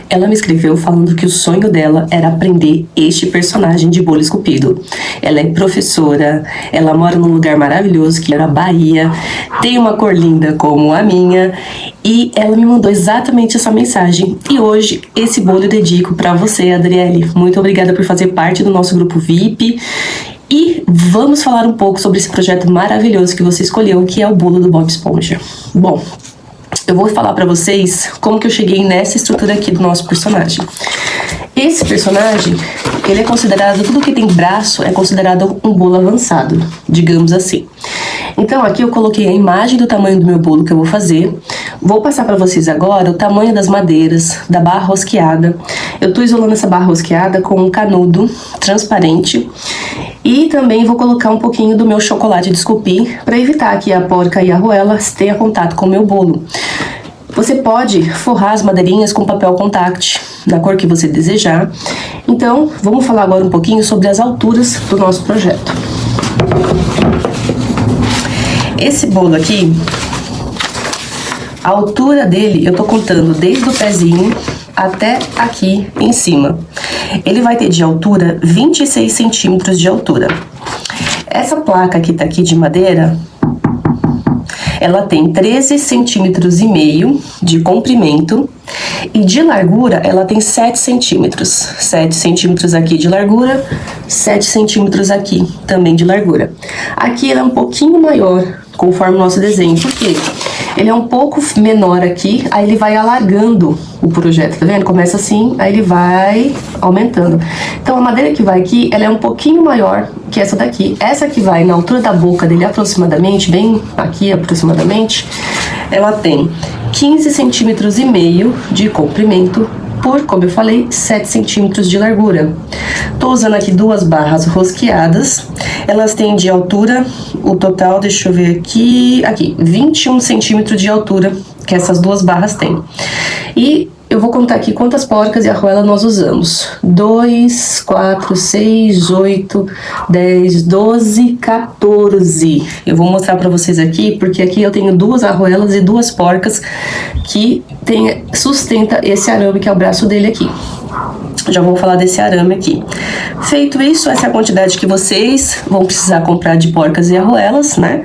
Ela me escreveu falando que o sonho dela era aprender este personagem de bolo esculpido. Ela é professora, ela mora num lugar maravilhoso que é a Bahia, tem uma cor linda como a minha e ela me mandou exatamente essa mensagem. E hoje esse bolo eu dedico para você, Adriele. Muito obrigada por fazer parte do nosso grupo VIP. E vamos falar um pouco sobre esse projeto maravilhoso que você escolheu, que é o bolo do Bob Esponja. Bom, eu vou falar pra vocês como que eu cheguei nessa estrutura aqui do nosso personagem. Esse personagem, ele é considerado, tudo que tem braço é considerado um bolo avançado, digamos assim. Então aqui eu coloquei a imagem do tamanho do meu bolo que eu vou fazer. Vou passar para vocês agora o tamanho das madeiras, da barra rosqueada. Eu tô isolando essa barra rosqueada com um canudo transparente. E também vou colocar um pouquinho do meu chocolate de esculpir para evitar que a porca e a arruela tenham contato com o meu bolo. Você pode forrar as madeirinhas com papel contact, da cor que você desejar. Então, vamos falar agora um pouquinho sobre as alturas do nosso projeto. Esse bolo aqui, a altura dele, eu tô contando desde o pezinho até aqui em cima. Ele vai ter de altura 26 centímetros de altura. Essa placa que tá aqui de madeira, ela tem 13 centímetros e meio de comprimento e de largura ela tem 7 centímetros. 7 centímetros aqui de largura, 7 centímetros aqui também de largura. Aqui ela é um pouquinho maior, conforme o nosso desenho, porque ele é um pouco menor aqui, aí ele vai alargando o projeto, tá vendo? Começa assim, aí ele vai aumentando. Então a madeira que vai aqui, ela é um pouquinho maior que essa daqui. Essa que vai na altura da boca dele aproximadamente, bem aqui aproximadamente, ela tem 15 centímetros e meio de comprimento por, como eu falei, 7 centímetros de largura. Tô usando aqui duas barras rosqueadas. Elas têm de altura, o total, deixa eu ver aqui, 21 centímetros de altura que essas duas barras têm. E eu vou contar aqui quantas porcas e arruela nós usamos. 2, 4, 6, 8, 10, 12, 14. Eu vou mostrar pra vocês aqui, porque aqui eu tenho duas arruelas e duas porcas que sustenta esse arame que é o braço dele aqui. Já vou falar desse arame aqui. Feito isso, essa é a quantidade que vocês vão precisar comprar de porcas e arruelas, né?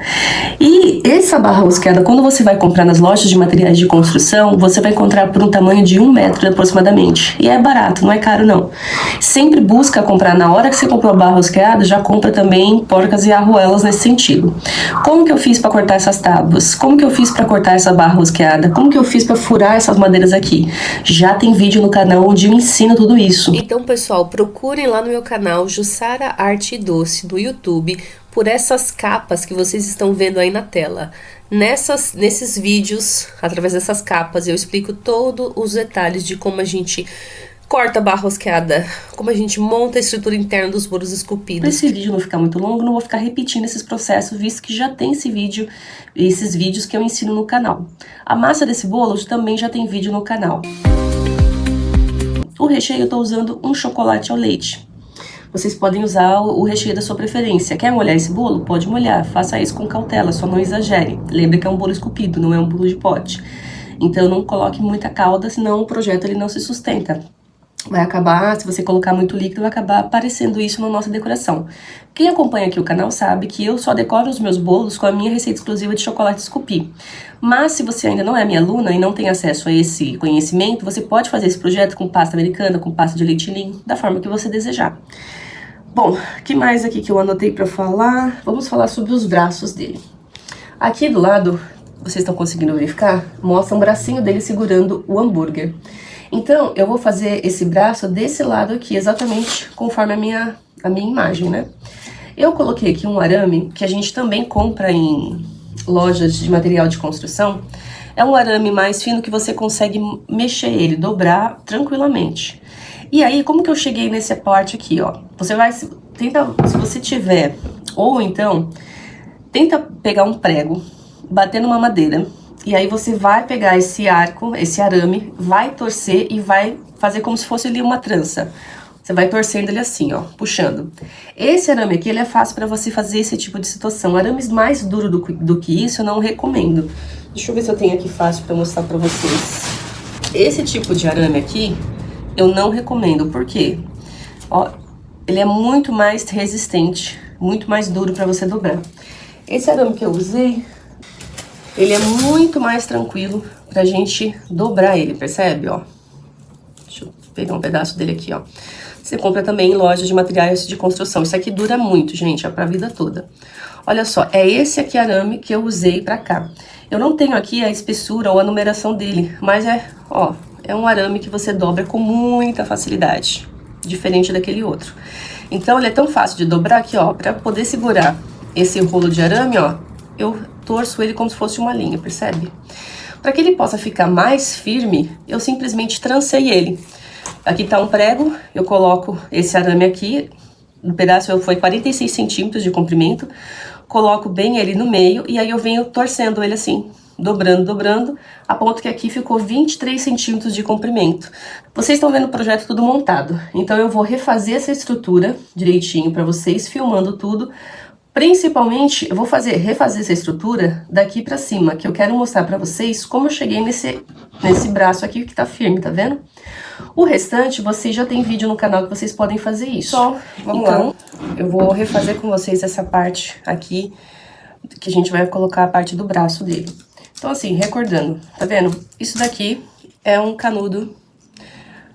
E essa barra rosqueada, quando você vai comprar nas lojas de materiais de construção, você vai encontrar por um tamanho de 1 metro aproximadamente. E é barato, não é caro não. Sempre busca comprar, na hora que você comprou a barra rosqueada, já compra também porcas e arruelas nesse sentido. Como que eu fiz para cortar essas tábuas? Como que eu fiz para cortar essa barra rosqueada? Como que eu fiz para furar essas madeiras aqui? Já tem vídeo no canal onde eu ensino tudo isso. Então, pessoal, procurem lá no meu canal Jussara Arte e Doce no YouTube por essas capas que vocês estão vendo aí na tela. Nesses vídeos, através dessas capas, eu explico todos os detalhes de como a gente corta a barra rosqueada, como a gente monta a estrutura interna dos bolos esculpidos. Para esse vídeo não ficar muito longo, não vou ficar repetindo esses processos, visto que já tem esses vídeos que eu ensino no canal. A massa desse bolo também já tem vídeo no canal. O recheio eu tô usando um chocolate ao leite. Vocês podem usar o recheio da sua preferência. Quer molhar esse bolo? Pode molhar. Faça isso com cautela, só não exagere. Lembre que é um bolo esculpido, não é um bolo de pote. Então não coloque muita calda, senão o projeto ele não se sustenta. Vai acabar, se você colocar muito líquido, vai acabar aparecendo isso na nossa decoração. Quem acompanha aqui o canal sabe que eu só decoro os meus bolos com a minha receita exclusiva de chocolate esculpir. Mas se você ainda não é minha aluna e não tem acesso a esse conhecimento, você pode fazer esse projeto com pasta americana, com pasta de leite ninho, da forma que você desejar. Bom, o que mais aqui que eu anotei pra falar? Vamos falar sobre os braços dele. Aqui do lado, vocês estão conseguindo verificar? Mostra um bracinho dele segurando o hambúrguer. Então, eu vou fazer esse braço desse lado aqui, exatamente conforme a minha imagem, né? Eu coloquei aqui um arame que a gente também compra em lojas de material de construção. É um arame mais fino que você consegue mexer ele, dobrar tranquilamente. E aí, como que eu cheguei nessa parte aqui, ó? Você vai, se você tiver, ou então, tenta pegar um prego, bater numa madeira. E aí você vai pegar esse arco, esse arame, vai torcer e vai fazer como se fosse ali uma trança. Você vai torcendo ele assim, ó, puxando. Esse arame aqui, ele é fácil para você fazer esse tipo de situação. Arames mais duros do que isso, eu não recomendo. Deixa eu ver se eu tenho aqui fácil para mostrar para vocês. Esse tipo de arame aqui, eu não recomendo. Por quê? Ó, ele é muito mais resistente, muito mais duro pra você dobrar. Esse arame que eu usei, ele é muito mais tranquilo pra gente dobrar ele, percebe, ó? Deixa eu pegar um pedaço dele aqui, ó. Você compra também em lojas de materiais de construção. Isso aqui dura muito, gente, é pra vida toda. Olha só, é esse aqui arame que eu usei pra cá. Eu não tenho aqui a espessura ou a numeração dele, mas ó, é um arame que você dobra com muita facilidade, diferente daquele outro. Então, ele é tão fácil de dobrar aqui, ó, pra poder segurar esse rolo de arame, ó, eu torço ele como se fosse uma linha, percebe? Para que ele possa ficar mais firme, eu simplesmente trancei ele. Aqui tá um prego, eu coloco esse arame aqui, o pedaço foi 46 centímetros de comprimento, coloco bem ele no meio e aí eu venho torcendo ele assim, dobrando, dobrando, a ponto que aqui ficou 23 centímetros de comprimento. Vocês estão vendo o projeto tudo montado, então eu vou refazer essa estrutura direitinho para vocês, filmando tudo. Principalmente, eu vou refazer essa estrutura daqui pra cima, que eu quero mostrar pra vocês como eu cheguei nesse braço aqui que tá firme, tá vendo? O restante, vocês já tem vídeo no canal que vocês podem fazer isso. Vamos lá. Eu vou refazer com vocês essa parte aqui, que a gente vai colocar a parte do braço dele. Então assim, recordando, tá vendo? Isso daqui é um canudo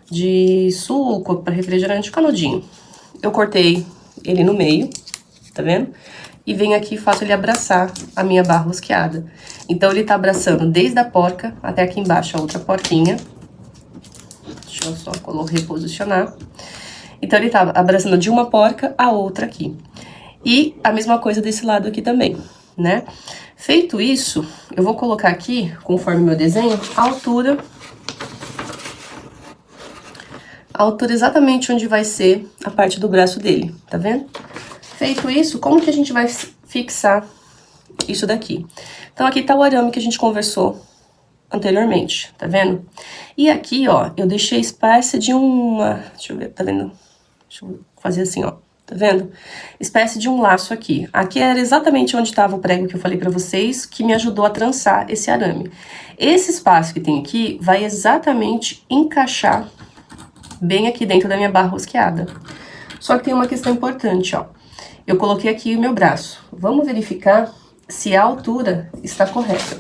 de suco para refrigerante, canudinho. Eu cortei ele no meio, tá vendo? E venho aqui e faço ele abraçar a minha barra rosqueada. Então, ele tá abraçando desde a porca até aqui embaixo a outra porquinha. Deixa eu só reposicionar. Então, ele tá abraçando de uma porca a outra aqui. E a mesma coisa desse lado aqui também, né? Feito isso, eu vou colocar aqui, conforme meu desenho, a altura exatamente onde vai ser a parte do braço dele, tá vendo? Feito isso, como que a gente vai fixar isso daqui? Então, aqui tá o arame que a gente conversou anteriormente, tá vendo? E aqui, ó, eu deixei espécie de uma... Deixa eu ver, tá vendo? Deixa eu fazer assim, ó, tá vendo? Espécie de um laço aqui. Aqui era exatamente onde tava o prego que eu falei pra vocês, que me ajudou a trançar esse arame. Esse espaço que tem aqui vai exatamente encaixar bem aqui dentro da minha barra rosqueada. Só que tem uma questão importante, ó. Eu coloquei aqui o meu braço. Vamos verificar se a altura está correta.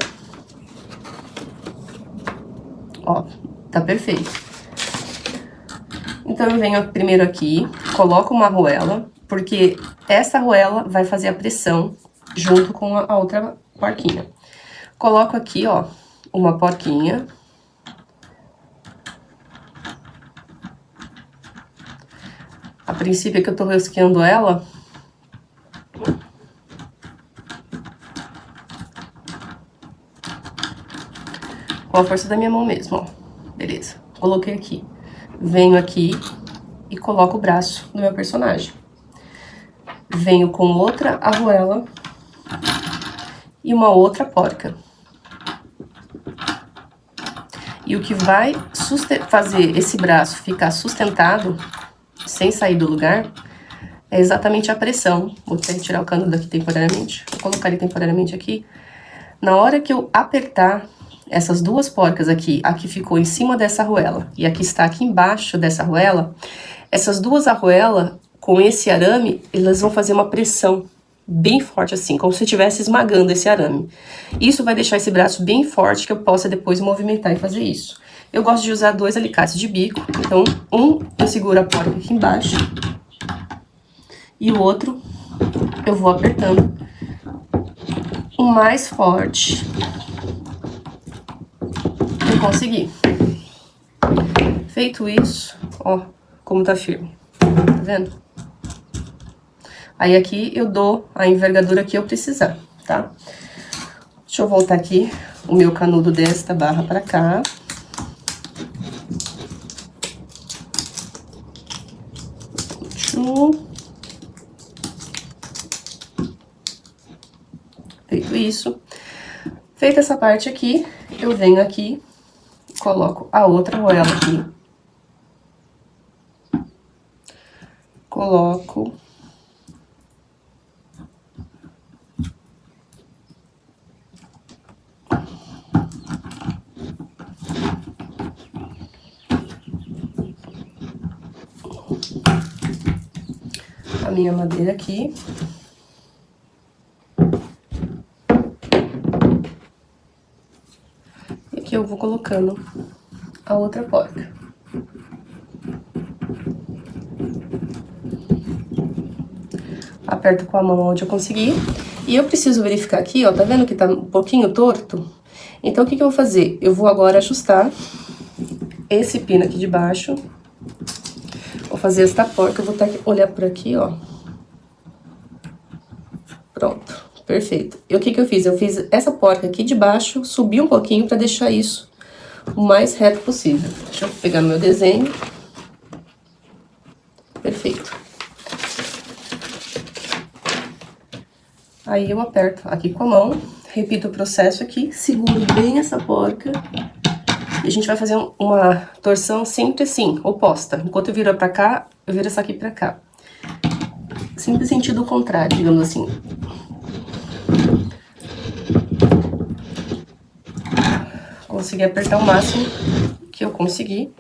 Ó, tá perfeito. Então, eu venho primeiro aqui, coloco uma arruela, porque essa arruela vai fazer a pressão junto com a outra porquinha. Coloco aqui, ó, uma porquinha. A princípio que eu tô rosqueando ela... com a força da minha mão mesmo, ó. Beleza. Coloquei aqui. Venho aqui e coloco o braço do meu personagem. Venho com outra arruela e uma outra porca. E o que vai fazer esse braço ficar sustentado, sem sair do lugar, é exatamente a pressão. Vou ter que tirar o canudo daqui temporariamente. Vou colocar ele temporariamente aqui. Na hora que eu apertar essas duas porcas aqui, a que ficou em cima dessa arruela e a que está aqui embaixo dessa arruela, essas duas arruelas, com esse arame, elas vão fazer uma pressão bem forte assim, como se eu estivesse esmagando esse arame. Isso vai deixar esse braço bem forte, que eu possa depois movimentar e fazer isso. Eu gosto de usar 2 alicates de bico, então eu seguro a porca aqui embaixo e o outro eu vou apertando o mais forte que eu conseguir. Feito isso, ó, como tá firme, tá vendo? Aí aqui eu dou a envergadura que eu precisar, tá? Deixa eu voltar aqui o meu canudo desta barra pra cá. Feito isso, feita essa parte aqui, eu venho aqui, coloco a outra arruela aqui. Coloco a minha madeira aqui. E aqui eu vou colocando a outra porca. Aperto com a mão onde eu conseguir. E eu preciso verificar aqui, ó, tá vendo que tá um pouquinho torto? Então, o que que eu vou fazer? Eu vou agora ajustar esse pino aqui de baixo. Vou fazer esta porca, eu vou ter que olhar por aqui, ó. Pronto, perfeito. E o que que eu fiz? Eu fiz essa porca aqui de baixo, subi um pouquinho pra deixar isso o mais reto possível. Deixa eu pegar meu desenho. Perfeito. Aí eu aperto aqui com a mão, repito o processo aqui, seguro bem essa porca. E a gente vai fazer uma torção sempre assim, oposta. Enquanto eu viro pra cá, eu viro essa aqui pra cá. Sempre sentido contrário, digamos assim. Consegui apertar o máximo que eu consegui.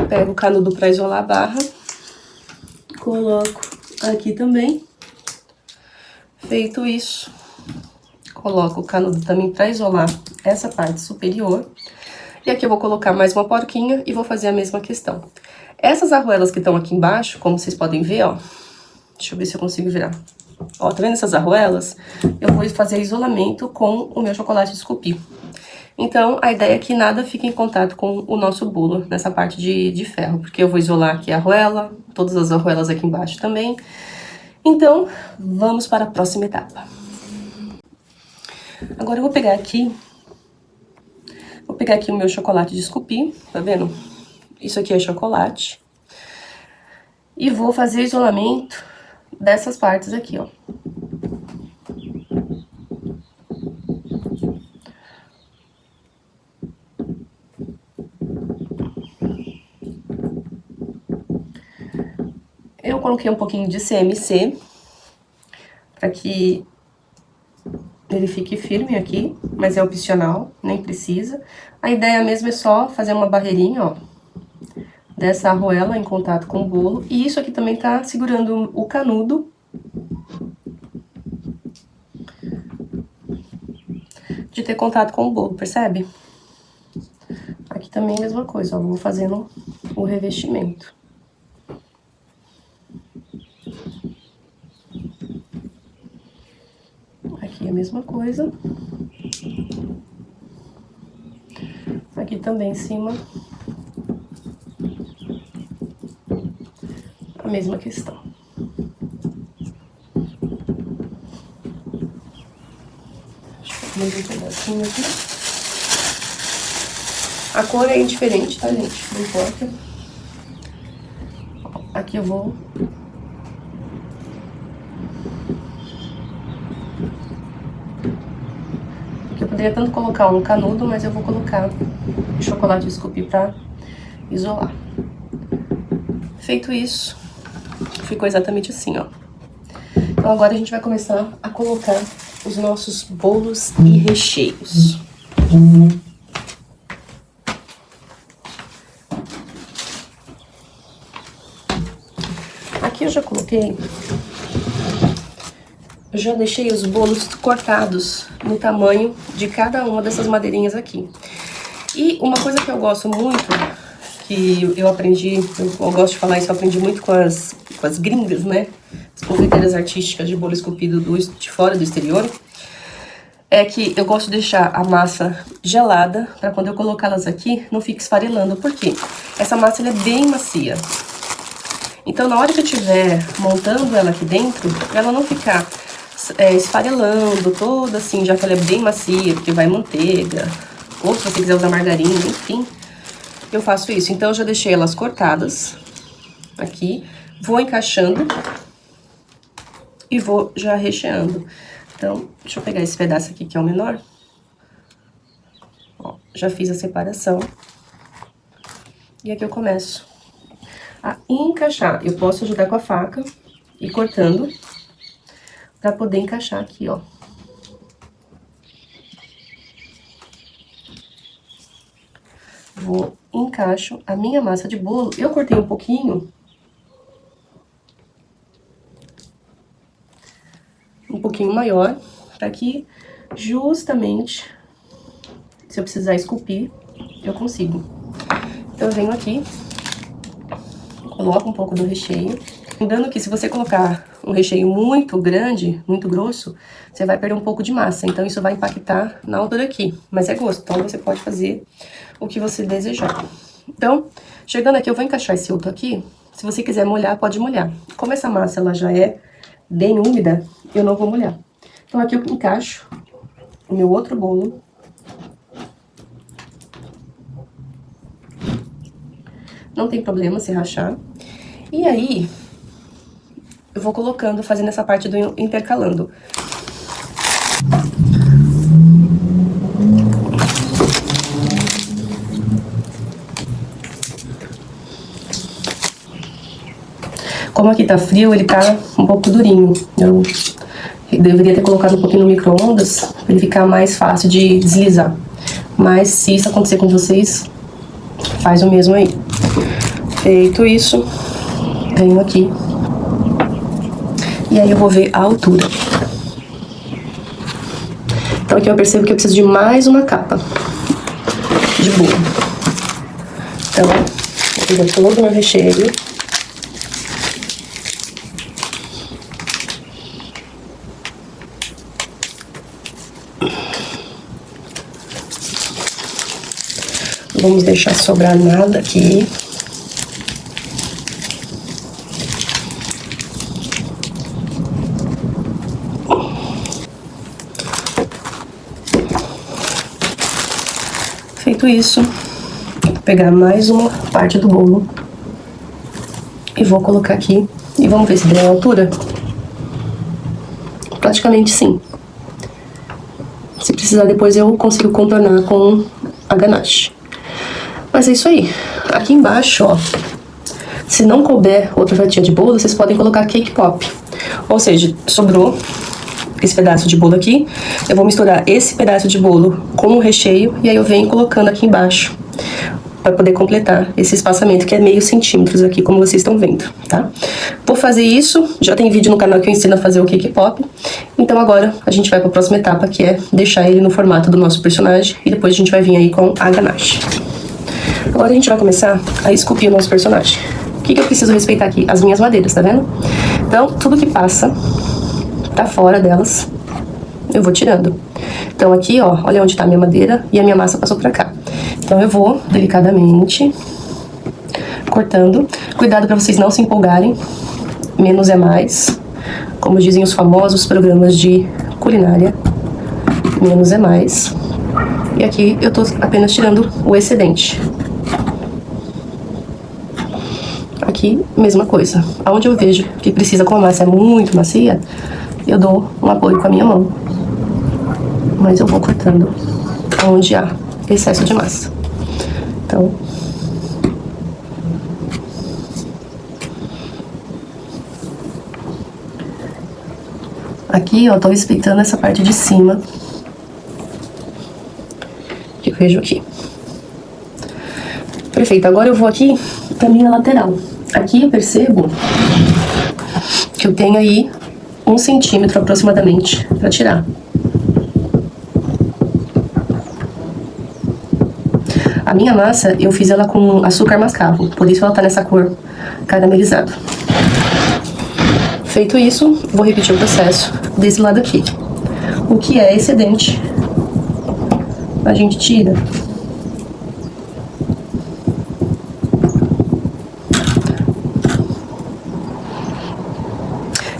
Pego o canudo pra isolar a barra. Coloco aqui também. Feito isso, coloco o canudo também pra isolar essa parte superior. E aqui eu vou colocar mais uma porquinha e vou fazer a mesma questão. Essas arruelas que estão aqui embaixo, como vocês podem ver, ó. Deixa eu ver se eu consigo virar. Ó, tá vendo essas arruelas? Eu vou fazer isolamento com o meu chocolate de esculpir. Então, a ideia é que nada fique em contato com o nosso bolo, nessa parte de ferro. Porque eu vou isolar aqui a arruela, todas as arruelas aqui embaixo também. Então, vamos para a próxima etapa. Agora eu vou pegar aqui o meu chocolate de esculpir, tá vendo? Isso aqui é chocolate. E vou fazer isolamento dessas partes aqui, ó. Eu coloquei um pouquinho de CMC, para que ele fique firme aqui, mas é opcional, nem precisa. A ideia mesmo é só fazer uma barreirinha, ó, dessa arruela em contato com o bolo. E isso aqui também tá segurando o canudo de ter contato com o bolo, percebe? Aqui também é a mesma coisa, ó, vou fazendo o revestimento. Aqui a mesma coisa. Aqui também em cima. A mesma questão. Deixa eu comer um pedacinho aqui. A cor é indiferente, tá, gente? Não importa. Aqui eu vou... Aqui eu poderia tanto colocar um canudo, mas eu vou colocar o chocolate de esculpir pra isolar. Feito isso, ficou exatamente assim, ó. Então agora a gente vai começar a colocar os nossos bolos e recheios. Aqui eu já coloquei, eu já deixei os bolos cortados no tamanho de cada uma dessas madeirinhas aqui. E uma coisa que eu gosto muito, que eu aprendi, eu gosto de falar isso, eu aprendi muito com as gringas, né? As confeiteiras artísticas de bolo esculpido de fora do exterior. É que eu gosto de deixar a massa gelada, pra quando eu colocá-las aqui, não fique esfarelando. Por quê? Essa massa ela é bem macia. Então, na hora que eu estiver montando ela aqui dentro, ela não ficar esfarelando toda assim, já que ela é bem macia, porque vai manteiga, ou se você quiser usar margarina, enfim, eu faço isso. Então, eu já deixei elas cortadas aqui, vou encaixando e vou já recheando. Então, deixa eu pegar esse pedaço aqui que é o menor. Ó, já fiz a separação. E aqui eu começo a encaixar. Eu posso ajudar com a faca e cortando pra poder encaixar aqui, ó. Encaixo a minha massa de bolo. Eu cortei um pouquinho pouquinho maior, para que justamente, se eu precisar esculpir, eu consigo. Então eu venho aqui, coloco um pouco do recheio. Lembrando que se você colocar um recheio muito grande, muito grosso, você vai perder um pouco de massa. Então isso vai impactar na altura aqui. Mas é gosto, então você pode fazer o que você desejar. Então, chegando aqui, eu vou encaixar esse outro aqui. Se você quiser molhar, pode molhar. Como essa massa ela já é bem úmida, eu não vou molhar. Então aqui eu encaixo o meu outro bolo. Não tem problema se rachar. E aí, eu vou colocando, fazendo essa parte do intercalando. Como aqui tá frio, ele tá um pouco durinho. Eu deveria ter colocado um pouquinho no micro-ondas, pra ele ficar mais fácil de deslizar. Mas se isso acontecer com vocês, faz o mesmo aí. Feito isso, venho aqui. E aí eu vou ver a altura. Então aqui eu percebo que eu preciso de mais uma capa de bolo. Então, eu fiz todo o meu recheio. Vamos deixar sobrar nada aqui. Feito isso, vou pegar mais uma parte do bolo e vou colocar aqui. E vamos ver se deu a altura. Praticamente sim. Se precisar depois eu consigo contornar com a ganache. Mas é isso aí. Aqui embaixo, ó, se não couber outra fatia de bolo, vocês podem colocar cake pop. Ou seja, sobrou esse pedaço de bolo aqui, eu vou misturar esse pedaço de bolo com o recheio e aí eu venho colocando aqui embaixo para poder completar esse espaçamento que é meio centímetros aqui, como vocês estão vendo, tá? Por fazer isso, já tem vídeo no canal que eu ensino a fazer o cake pop. Então agora a gente vai para a próxima etapa, que é deixar ele no formato do nosso personagem e depois a gente vai vir aí com a ganache. Agora a gente vai começar a esculpir o nosso personagem. O que eu preciso respeitar aqui? As minhas madeiras, tá vendo? Então, tudo que passa pra fora delas, eu vou tirando. Então aqui, ó, olha onde tá a minha madeira e a minha massa passou pra cá. Então eu vou, delicadamente, cortando. Cuidado pra vocês não se empolgarem. Menos é mais. Como dizem os famosos programas de culinária, menos é mais. E aqui eu tô apenas tirando o excedente. Aqui, mesma coisa. Aonde eu vejo que precisa, como a massa é muito macia, eu dou um apoio com a minha mão. Mas eu vou cortando onde há excesso de massa. Então, aqui, ó, tô respeitando essa parte de cima que eu vejo aqui. Perfeito, agora eu vou aqui pra minha lateral. Aqui eu percebo que eu tenho aí 1 centímetro aproximadamente pra tirar. A minha massa, eu fiz ela com açúcar mascavo, por isso ela tá nessa cor caramelizada. Feito isso, vou repetir o processo desse lado aqui. O que é excedente, a gente tira.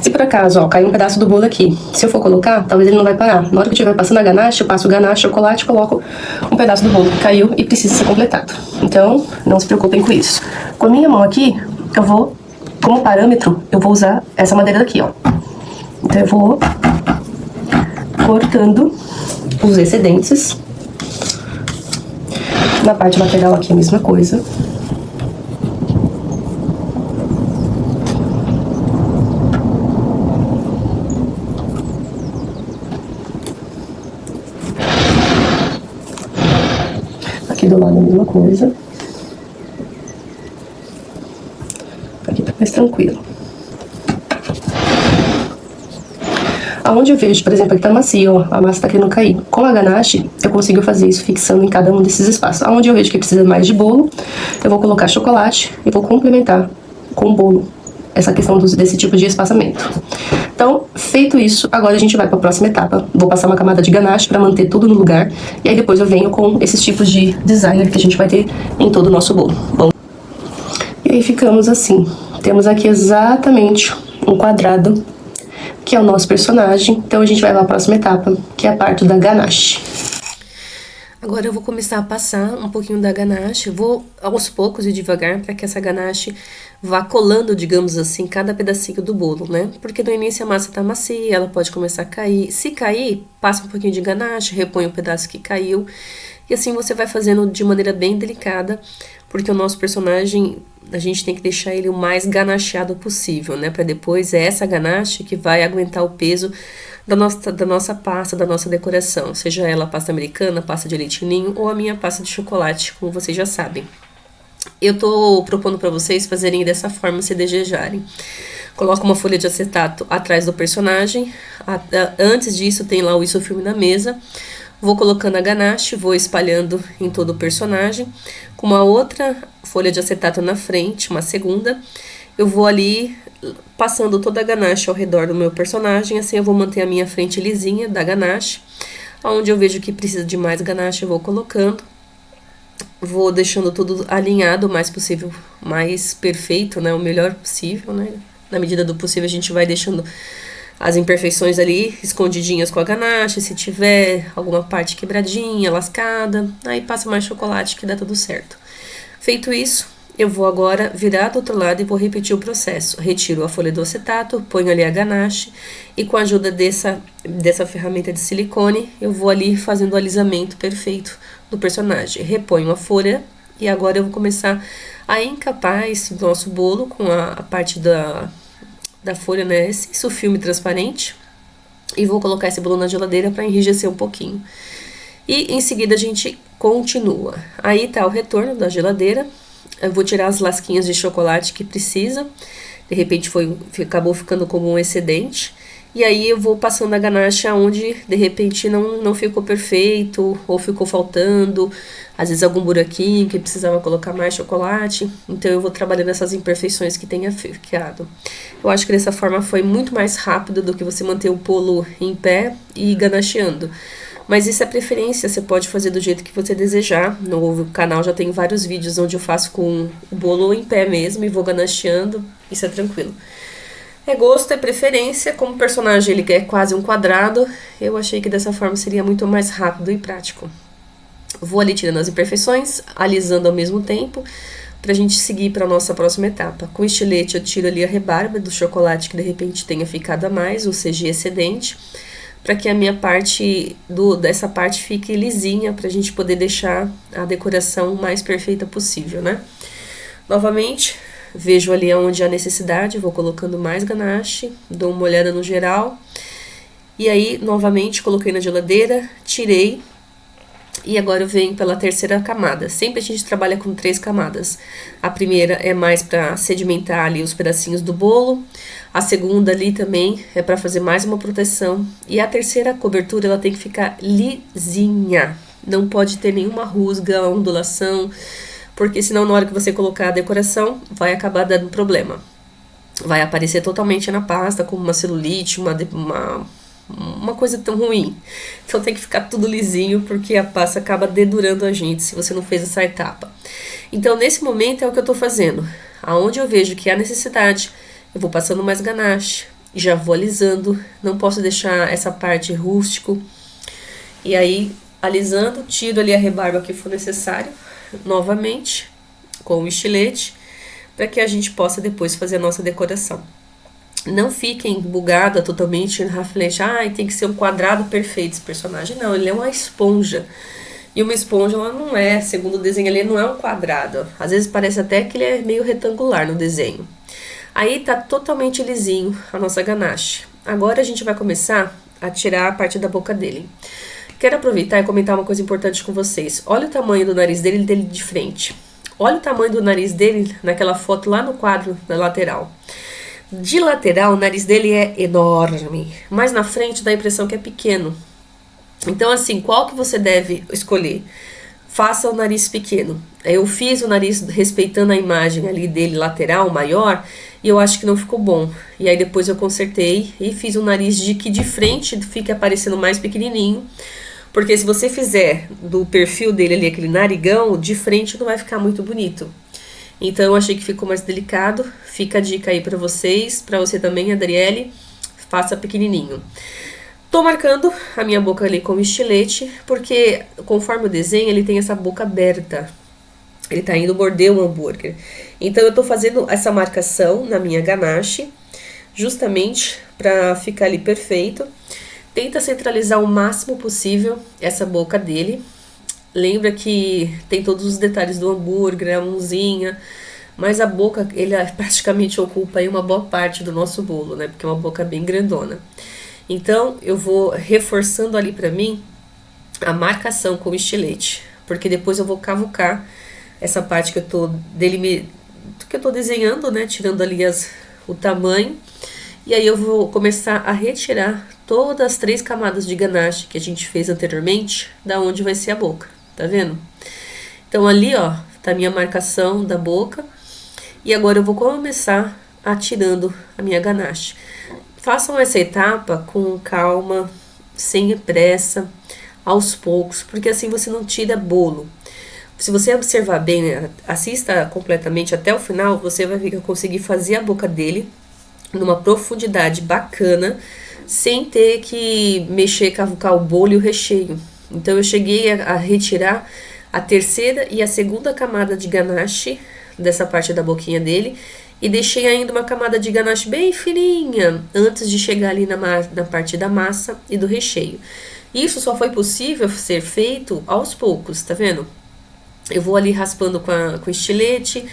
Se por acaso, ó, caiu um pedaço do bolo aqui, se eu for colocar, talvez ele não vai parar. Na hora que eu estiver passando a ganache, eu passo o ganache, chocolate, coloco um pedaço do bolo que caiu e precisa ser completado. Então, não se preocupem com isso. Com a minha mão aqui, eu vou, como parâmetro, eu vou usar essa madeira daqui, ó. Então eu vou cortando os excedentes. Na parte lateral aqui a mesma coisa. Aqui do lado a mesma coisa. Aqui tá mais tranquilo. aonde eu vejo, por exemplo, aqui tá macio, ó, a massa tá querendo cair. Com a ganache, eu consigo fazer isso fixando em cada um desses espaços. Aonde eu vejo que precisa mais de bolo, eu vou colocar chocolate e vou complementar com o bolo essa questão desse tipo de espaçamento. Então, feito isso, agora a gente vai para a próxima etapa. Vou passar uma camada de ganache para manter tudo no lugar. E aí depois eu venho com esses tipos de designer que a gente vai ter em todo o nosso bolo. Bom, e aí ficamos assim. Temos aqui exatamente um quadrado, que é o nosso personagem. Então a gente vai para a próxima etapa, que é a parte da ganache. Agora eu vou começar a passar um pouquinho da ganache, vou aos poucos e devagar para que essa ganache vá colando, digamos assim, cada pedacinho do bolo, né? Porque no início a massa tá macia, ela pode começar a cair. Se cair, passa um pouquinho de ganache, repõe o pedaço que caiu. E assim você vai fazendo de maneira bem delicada, porque o nosso personagem, a gente tem que deixar ele o mais ganacheado possível, né? Para depois é essa ganache que vai aguentar o peso da nossa pasta, da nossa decoração, seja ela pasta americana, pasta de leite ninho ou a minha pasta de chocolate, como vocês já sabem. Eu tô propondo para vocês fazerem dessa forma se desejarem. Coloco uma folha de acetato atrás do personagem, antes disso tem lá o isofilme na mesa, vou colocando a ganache, vou espalhando em todo o personagem, com uma outra folha de acetato na frente, uma segunda, eu vou ali passando toda a ganache ao redor do meu personagem, assim eu vou manter a minha frente lisinha da ganache. Onde eu vejo que precisa de mais ganache, eu vou colocando. Vou deixando tudo alinhado o mais possível, mais perfeito, né? O melhor possível, né? Na medida do possível a gente vai deixando as imperfeições ali escondidinhas com a ganache. Se tiver alguma parte quebradinha, lascada, aí passa mais chocolate que dá tudo certo. Feito isso, eu vou agora virar do outro lado e vou repetir o processo. Retiro a folha do acetato, ponho ali a ganache e com a ajuda dessa ferramenta de silicone, eu vou ali fazendo o alisamento perfeito do personagem. Reponho a folha e agora eu vou começar a encapar esse nosso bolo com a parte da folha, né? Esse filme transparente. E vou colocar esse bolo na geladeira para enrijecer um pouquinho. E em seguida a gente continua. Aí tá o retorno da geladeira. Eu vou tirar as lasquinhas de chocolate que precisa. De repente acabou ficando como um excedente. E aí eu vou passando a ganache aonde de repente não ficou perfeito ou ficou faltando. Às vezes algum buraquinho que precisava colocar mais chocolate. Então eu vou trabalhando essas imperfeições que tenha ficado. Eu acho que dessa forma foi muito mais rápido do que você manter o bolo em pé e ganacheando. Mas isso é preferência, você pode fazer do jeito que você desejar. No canal já tem vários vídeos onde eu faço com o bolo em pé mesmo e vou ganacheando, isso é tranquilo. É gosto, é preferência, como o personagem ele é quase um quadrado, eu achei que dessa forma seria muito mais rápido e prático. Vou ali tirando as imperfeições, alisando ao mesmo tempo, pra gente seguir para a nossa próxima etapa. Com estilete eu tiro ali a rebarba do chocolate que de repente tenha ficado a mais, ou seja, excedente, para que a minha parte dessa parte fique lisinha, pra gente poder deixar a decoração mais perfeita possível, né? Novamente, vejo ali onde há necessidade, vou colocando mais ganache, dou uma olhada no geral, e aí, novamente, coloquei na geladeira, tirei, e agora eu venho pela terceira camada. Sempre a gente trabalha com 3 camadas. A primeira é mais para sedimentar ali os pedacinhos do bolo. A segunda ali também é para fazer mais uma proteção. E a terceira cobertura ela tem que ficar lisinha. Não pode ter nenhuma rusga, ondulação, porque senão na hora que você colocar a decoração vai acabar dando problema. Vai aparecer totalmente na pasta como uma celulite, uma coisa tão ruim. Então tem que ficar tudo lisinho, porque a pasta acaba dedurando a gente se você não fez essa etapa. Então nesse momento é o que eu tô fazendo. Aonde eu vejo que há necessidade, eu vou passando mais ganache, já vou alisando, não posso deixar essa parte rústico. E aí, alisando, tiro ali a rebarba que for necessário, novamente, com o estilete, para que a gente possa depois fazer a nossa decoração. Não fiquem bugada totalmente na frente. Tem que ser um quadrado perfeito esse personagem. Não, ele é uma esponja. E uma esponja, ela não é, segundo o desenho, ele não é um quadrado. Às vezes parece até que ele é meio retangular no desenho. Aí tá totalmente lisinho a nossa ganache. Agora a gente vai começar a tirar a parte da boca dele. Quero aproveitar e comentar uma coisa importante com vocês. Olha o tamanho do nariz dele de frente. Olha o tamanho do nariz dele naquela foto lá no quadro da lateral. De lateral, o nariz dele é enorme, mas na frente dá a impressão que é pequeno. Então, assim, qual que você deve escolher? Faça o nariz pequeno. Eu fiz o nariz respeitando a imagem ali dele lateral, maior, e eu acho que não ficou bom. E aí depois eu consertei e fiz um nariz de que de frente fique aparecendo mais pequenininho. Porque se você fizer do perfil dele ali, aquele narigão, de frente não vai ficar muito bonito. Então eu achei que ficou mais delicado. Fica a dica aí pra vocês, pra você também, Adriele, faça pequenininho. Tô marcando a minha boca ali com estilete, porque conforme o desenho ele tem essa boca aberta. Ele tá indo morder o hambúrguer. Então eu tô fazendo essa marcação na minha ganache, justamente pra ficar ali perfeito. Tenta centralizar o máximo possível essa boca dele. Lembra que tem todos os detalhes do hambúrguer, a mãozinha, mas a boca, ele praticamente ocupa aí uma boa parte do nosso bolo, né? Porque é uma boca bem grandona. Então, eu vou reforçando ali pra mim a marcação com o estilete, porque depois eu vou cavucar essa parte que eu tô desenhando, né? Tirando ali o tamanho. E aí eu vou começar a retirar todas as 3 camadas de ganache que a gente fez anteriormente, da onde vai ser a boca, tá vendo? Então ali, ó, tá a minha marcação da boca. E agora eu vou começar tirando a minha ganache. Façam essa etapa com calma, sem pressa, aos poucos, porque assim você não tira bolo. Se você observar bem, né, assista completamente até o final, você vai conseguir fazer a boca dele numa profundidade bacana, sem ter que mexer, cavucar o bolo e o recheio. Então eu cheguei a retirar a 3ª e a 2ª camada de ganache dessa parte da boquinha dele, e deixei ainda uma camada de ganache bem fininha, antes de chegar ali na parte da massa e do recheio. Isso só foi possível ser feito aos poucos, tá vendo? Eu vou ali raspando com estilete.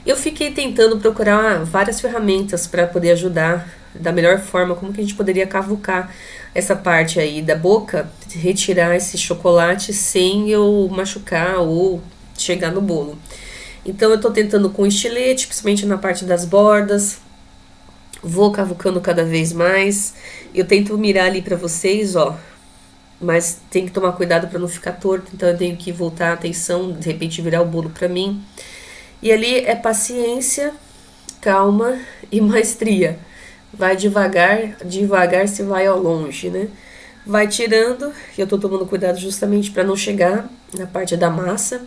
Eu fiquei tentando procurar várias ferramentas para poder ajudar da melhor forma, como que a gente poderia cavucar essa parte aí da boca, retirar esse chocolate sem eu machucar ou chegar no bolo. Então eu tô tentando com estilete, principalmente na parte das bordas. Vou cavucando cada vez mais. Eu tento mirar ali pra vocês, ó. Mas tem que tomar cuidado pra não ficar torto. Então eu tenho que voltar a atenção, de repente virar o bolo pra mim. E ali é paciência, calma e maestria. Vai devagar, devagar se vai ao longe, né? Vai tirando, e eu tô tomando cuidado justamente pra não chegar na parte da massa,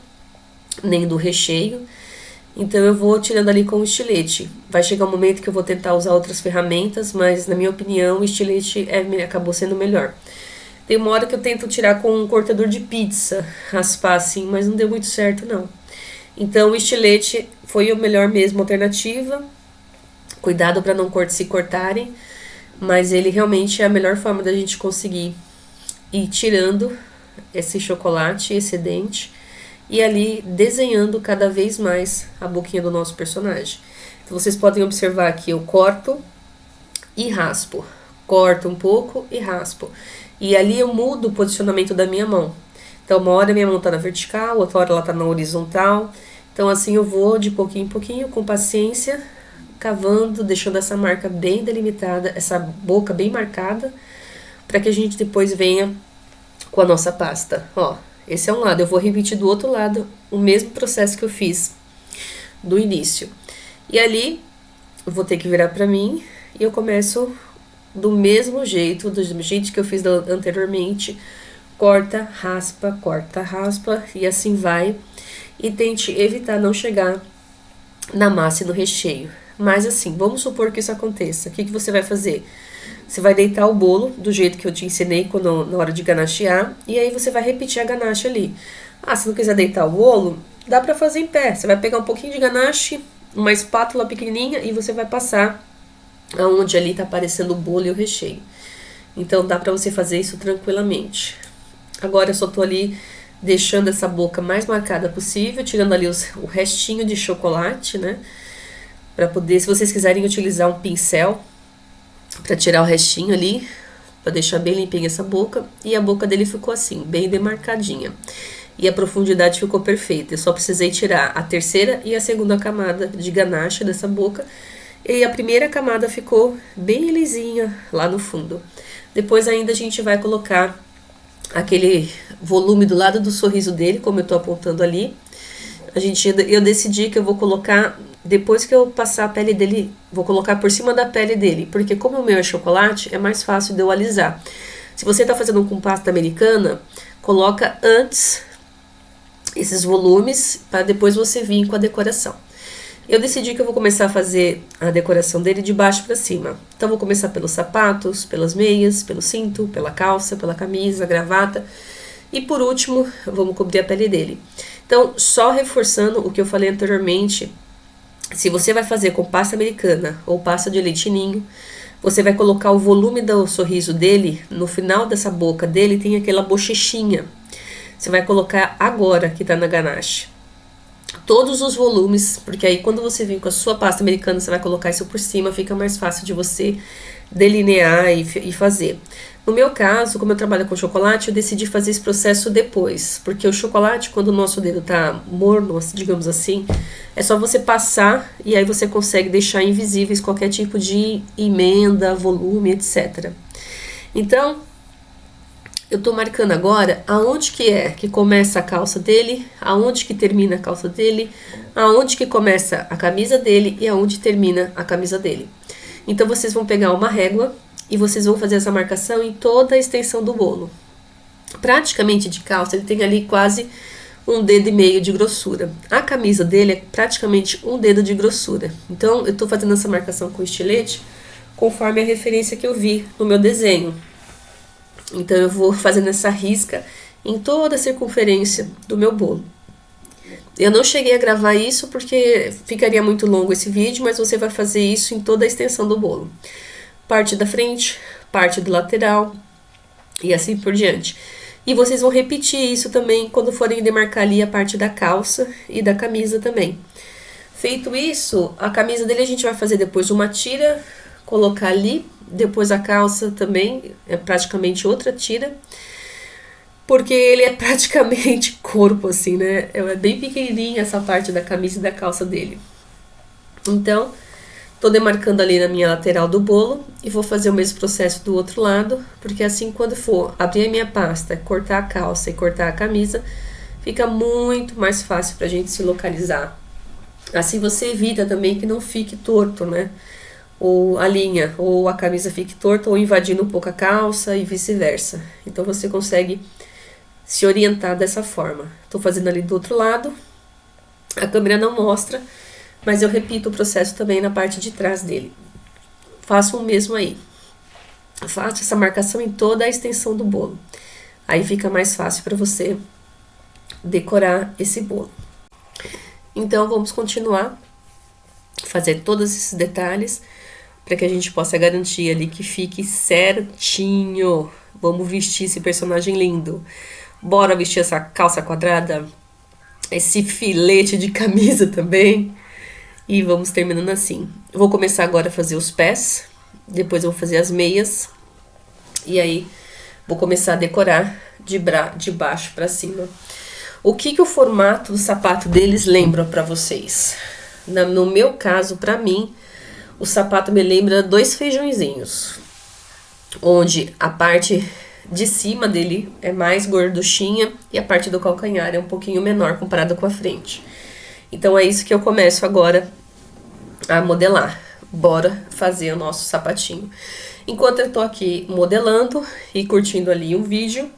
nem do recheio. Então eu vou tirando ali com o estilete. Vai chegar um momento que eu vou tentar usar outras ferramentas, mas na minha opinião o estilete acabou sendo melhor. Tem uma hora que eu tento tirar com um cortador de pizza, raspar assim, mas não deu muito certo não. Então o estilete foi a melhor mesmo alternativa. Cuidado para não se cortarem, mas ele realmente é a melhor forma da gente conseguir ir tirando esse chocolate excedente e ali desenhando cada vez mais a boquinha do nosso personagem. Então vocês podem observar que eu corto e raspo, corto um pouco e raspo. E ali eu mudo o posicionamento da minha mão. Então uma hora minha mão tá na vertical, outra hora ela tá na horizontal. Então assim eu vou de pouquinho em pouquinho, com paciência, cavando, deixando essa marca bem delimitada, essa boca bem marcada, para que a gente depois venha com a nossa pasta. Ó, esse é um lado, eu vou repetir do outro lado o mesmo processo que eu fiz do início. E ali eu vou ter que virar para mim e eu começo do mesmo jeito, que eu fiz anteriormente. Corta, raspa, e assim vai. E tente evitar não chegar na massa e no recheio. Mas assim, vamos supor que isso aconteça. O que você vai fazer? Você vai deitar o bolo do jeito que eu te ensinei na hora de ganachear. E aí você vai repetir a ganache ali. Ah, se não quiser deitar o bolo, dá pra fazer em pé. Você vai pegar um pouquinho de ganache, uma espátula pequenininha e você vai passar aonde ali tá aparecendo o bolo e o recheio. Então dá pra você fazer isso tranquilamente. Agora eu só tô ali deixando essa boca mais marcada possível, tirando ali o restinho de chocolate, né? Pra poder, se vocês quiserem utilizar um pincel pra tirar o restinho ali, pra deixar bem limpinha essa boca. E a boca dele ficou assim, bem demarcadinha. E a profundidade ficou perfeita. Eu só precisei tirar a 3ª e a 2ª camada de ganache dessa boca. E a primeira camada ficou bem lisinha lá no fundo. Depois ainda a gente vai colocar aquele volume do lado do sorriso dele, como eu tô apontando ali. Eu decidi que eu vou colocar, depois que eu passar a pele dele, vou colocar por cima da pele dele, porque como o meu é chocolate, é mais fácil de eu alisar. Se você tá fazendo com pasta americana, coloca antes esses volumes, para depois você vir com a decoração. Eu decidi que eu vou começar a fazer a decoração dele de baixo para cima. Então, vou começar pelos sapatos, pelas meias, pelo cinto, pela calça, pela camisa, gravata. E por último, vamos cobrir a pele dele. Então, só reforçando o que eu falei anteriormente, se você vai fazer com pasta americana ou pasta de leite ninho, você vai colocar o volume do sorriso dele, no final dessa boca dele tem aquela bochechinha. Você vai colocar agora que tá na ganache. Todos os volumes, porque aí quando você vir com a sua pasta americana, você vai colocar isso por cima, fica mais fácil de você delinear e fazer. No meu caso, como eu trabalho com chocolate, eu decidi fazer esse processo depois, porque o chocolate, quando o nosso dedo tá morno, digamos assim, é só você passar e aí você consegue deixar invisíveis qualquer tipo de emenda, volume, etc. Então, eu tô marcando agora aonde que é que começa a calça dele, aonde que termina a calça dele, aonde que começa a camisa dele e aonde termina a camisa dele. Então vocês vão pegar uma régua e vocês vão fazer essa marcação em toda a extensão do bolo. Praticamente de calça, ele tem ali quase 1,5 dedo de grossura. A camisa dele é praticamente 1 dedo de grossura. Então eu tô fazendo essa marcação com estilete conforme a referência que eu vi no meu desenho. Então eu vou fazendo essa risca em toda a circunferência do meu bolo. Eu não cheguei a gravar isso porque ficaria muito longo esse vídeo, mas você vai fazer isso em toda a extensão do bolo. Parte da frente, parte do lateral e assim por diante. E vocês vão repetir isso também quando forem demarcar ali a parte da calça e da camisa também. Feito isso, a camisa dele a gente vai fazer depois uma tira, colocar ali. Depois a calça também é praticamente outra tira, porque ele é praticamente corpo assim, né? É bem pequenininha essa parte da camisa e da calça dele. Então, tô demarcando ali na minha lateral do bolo e vou fazer o mesmo processo do outro lado, porque assim quando for abrir a minha pasta, cortar a calça e cortar a camisa, fica muito mais fácil pra gente se localizar. Assim você evita também que não fique torto, né? Ou a linha, ou a camisa fique torta, ou invadindo um pouco a calça e vice-versa. Então você consegue se orientar dessa forma. Estou fazendo ali do outro lado, a câmera não mostra, mas eu repito o processo também na parte de trás dele. Faço o mesmo aí. Faço essa marcação em toda a extensão do bolo. Aí fica mais fácil para você decorar esse bolo. Então vamos continuar, fazer todos esses detalhes, para que a gente possa garantir ali que fique certinho. Vamos vestir esse personagem lindo. Bora vestir essa calça quadrada, esse filete de camisa também. E vamos terminando assim. Eu vou começar agora a fazer os pés, depois eu vou fazer as meias. E aí vou começar a decorar de baixo para cima. O que o formato do sapato deles lembra para vocês? No meu caso, para mim, o sapato me lembra 2 feijõezinhos, onde a parte de cima dele é mais gorduchinha e a parte do calcanhar é um pouquinho menor comparado com a frente. Então é isso que eu começo agora a modelar. Bora fazer o nosso sapatinho. Enquanto eu tô aqui modelando e curtindo ali um vídeo,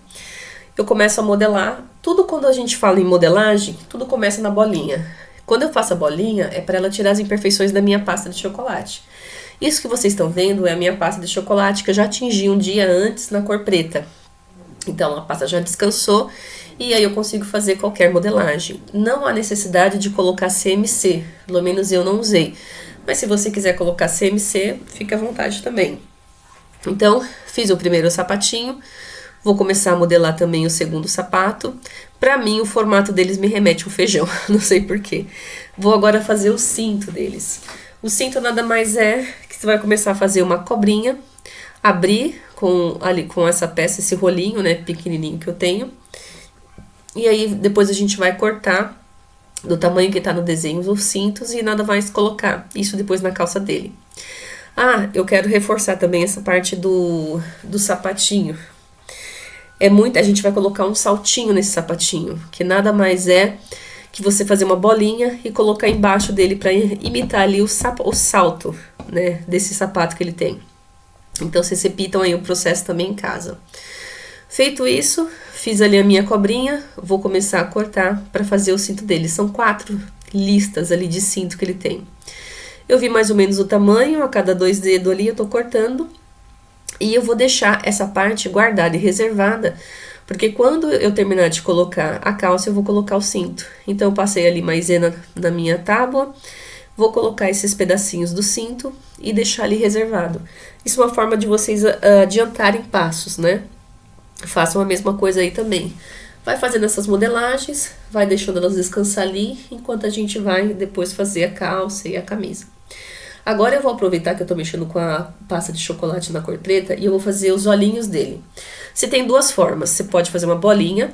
eu começo a modelar. Tudo quando a gente fala em modelagem, tudo começa na bolinha. Quando eu faço a bolinha, é para ela tirar as imperfeições da minha pasta de chocolate. Isso que vocês estão vendo é a minha pasta de chocolate que eu já atingi um dia antes na cor preta. Então a pasta já descansou e aí eu consigo fazer qualquer modelagem. Não há necessidade de colocar CMC, pelo menos eu não usei. Mas se você quiser colocar CMC, fica à vontade também. Então, fiz o primeiro sapatinho. Vou começar a modelar também o segundo sapato. Pra mim, o formato deles me remete ao feijão, não sei porquê. Vou agora fazer o cinto deles. O cinto nada mais é que você vai começar a fazer uma cobrinha, abrir com essa peça, esse rolinho, né, pequenininho que eu tenho. E aí, depois a gente vai cortar do tamanho que tá no desenho dos cintos e nada mais colocar isso depois na calça dele. Ah, eu quero reforçar também essa parte do sapatinho. A gente vai colocar um saltinho nesse sapatinho, que nada mais é que você fazer uma bolinha e colocar embaixo dele para imitar ali o salto, né, desse sapato que ele tem. Então vocês repitam aí o processo também em casa. Feito isso, fiz ali a minha cobrinha, vou começar a cortar para fazer o cinto dele. São 4 listas ali de cinto que ele tem. Eu vi mais ou menos o tamanho, a cada 2 dedos ali eu tô cortando. E eu vou deixar essa parte guardada e reservada, porque quando eu terminar de colocar a calça, eu vou colocar o cinto. Então eu passei ali maisena na minha tábua, vou colocar esses pedacinhos do cinto e deixar ali reservado. Isso é uma forma de vocês adiantarem passos, né? Façam a mesma coisa aí também. Vai fazendo essas modelagens, vai deixando elas descansar ali, enquanto a gente vai depois fazer a calça e a camisa. Agora eu vou aproveitar que eu tô mexendo com a pasta de chocolate na cor preta e eu vou fazer os olhinhos dele. Você tem 2 formas, você pode fazer uma bolinha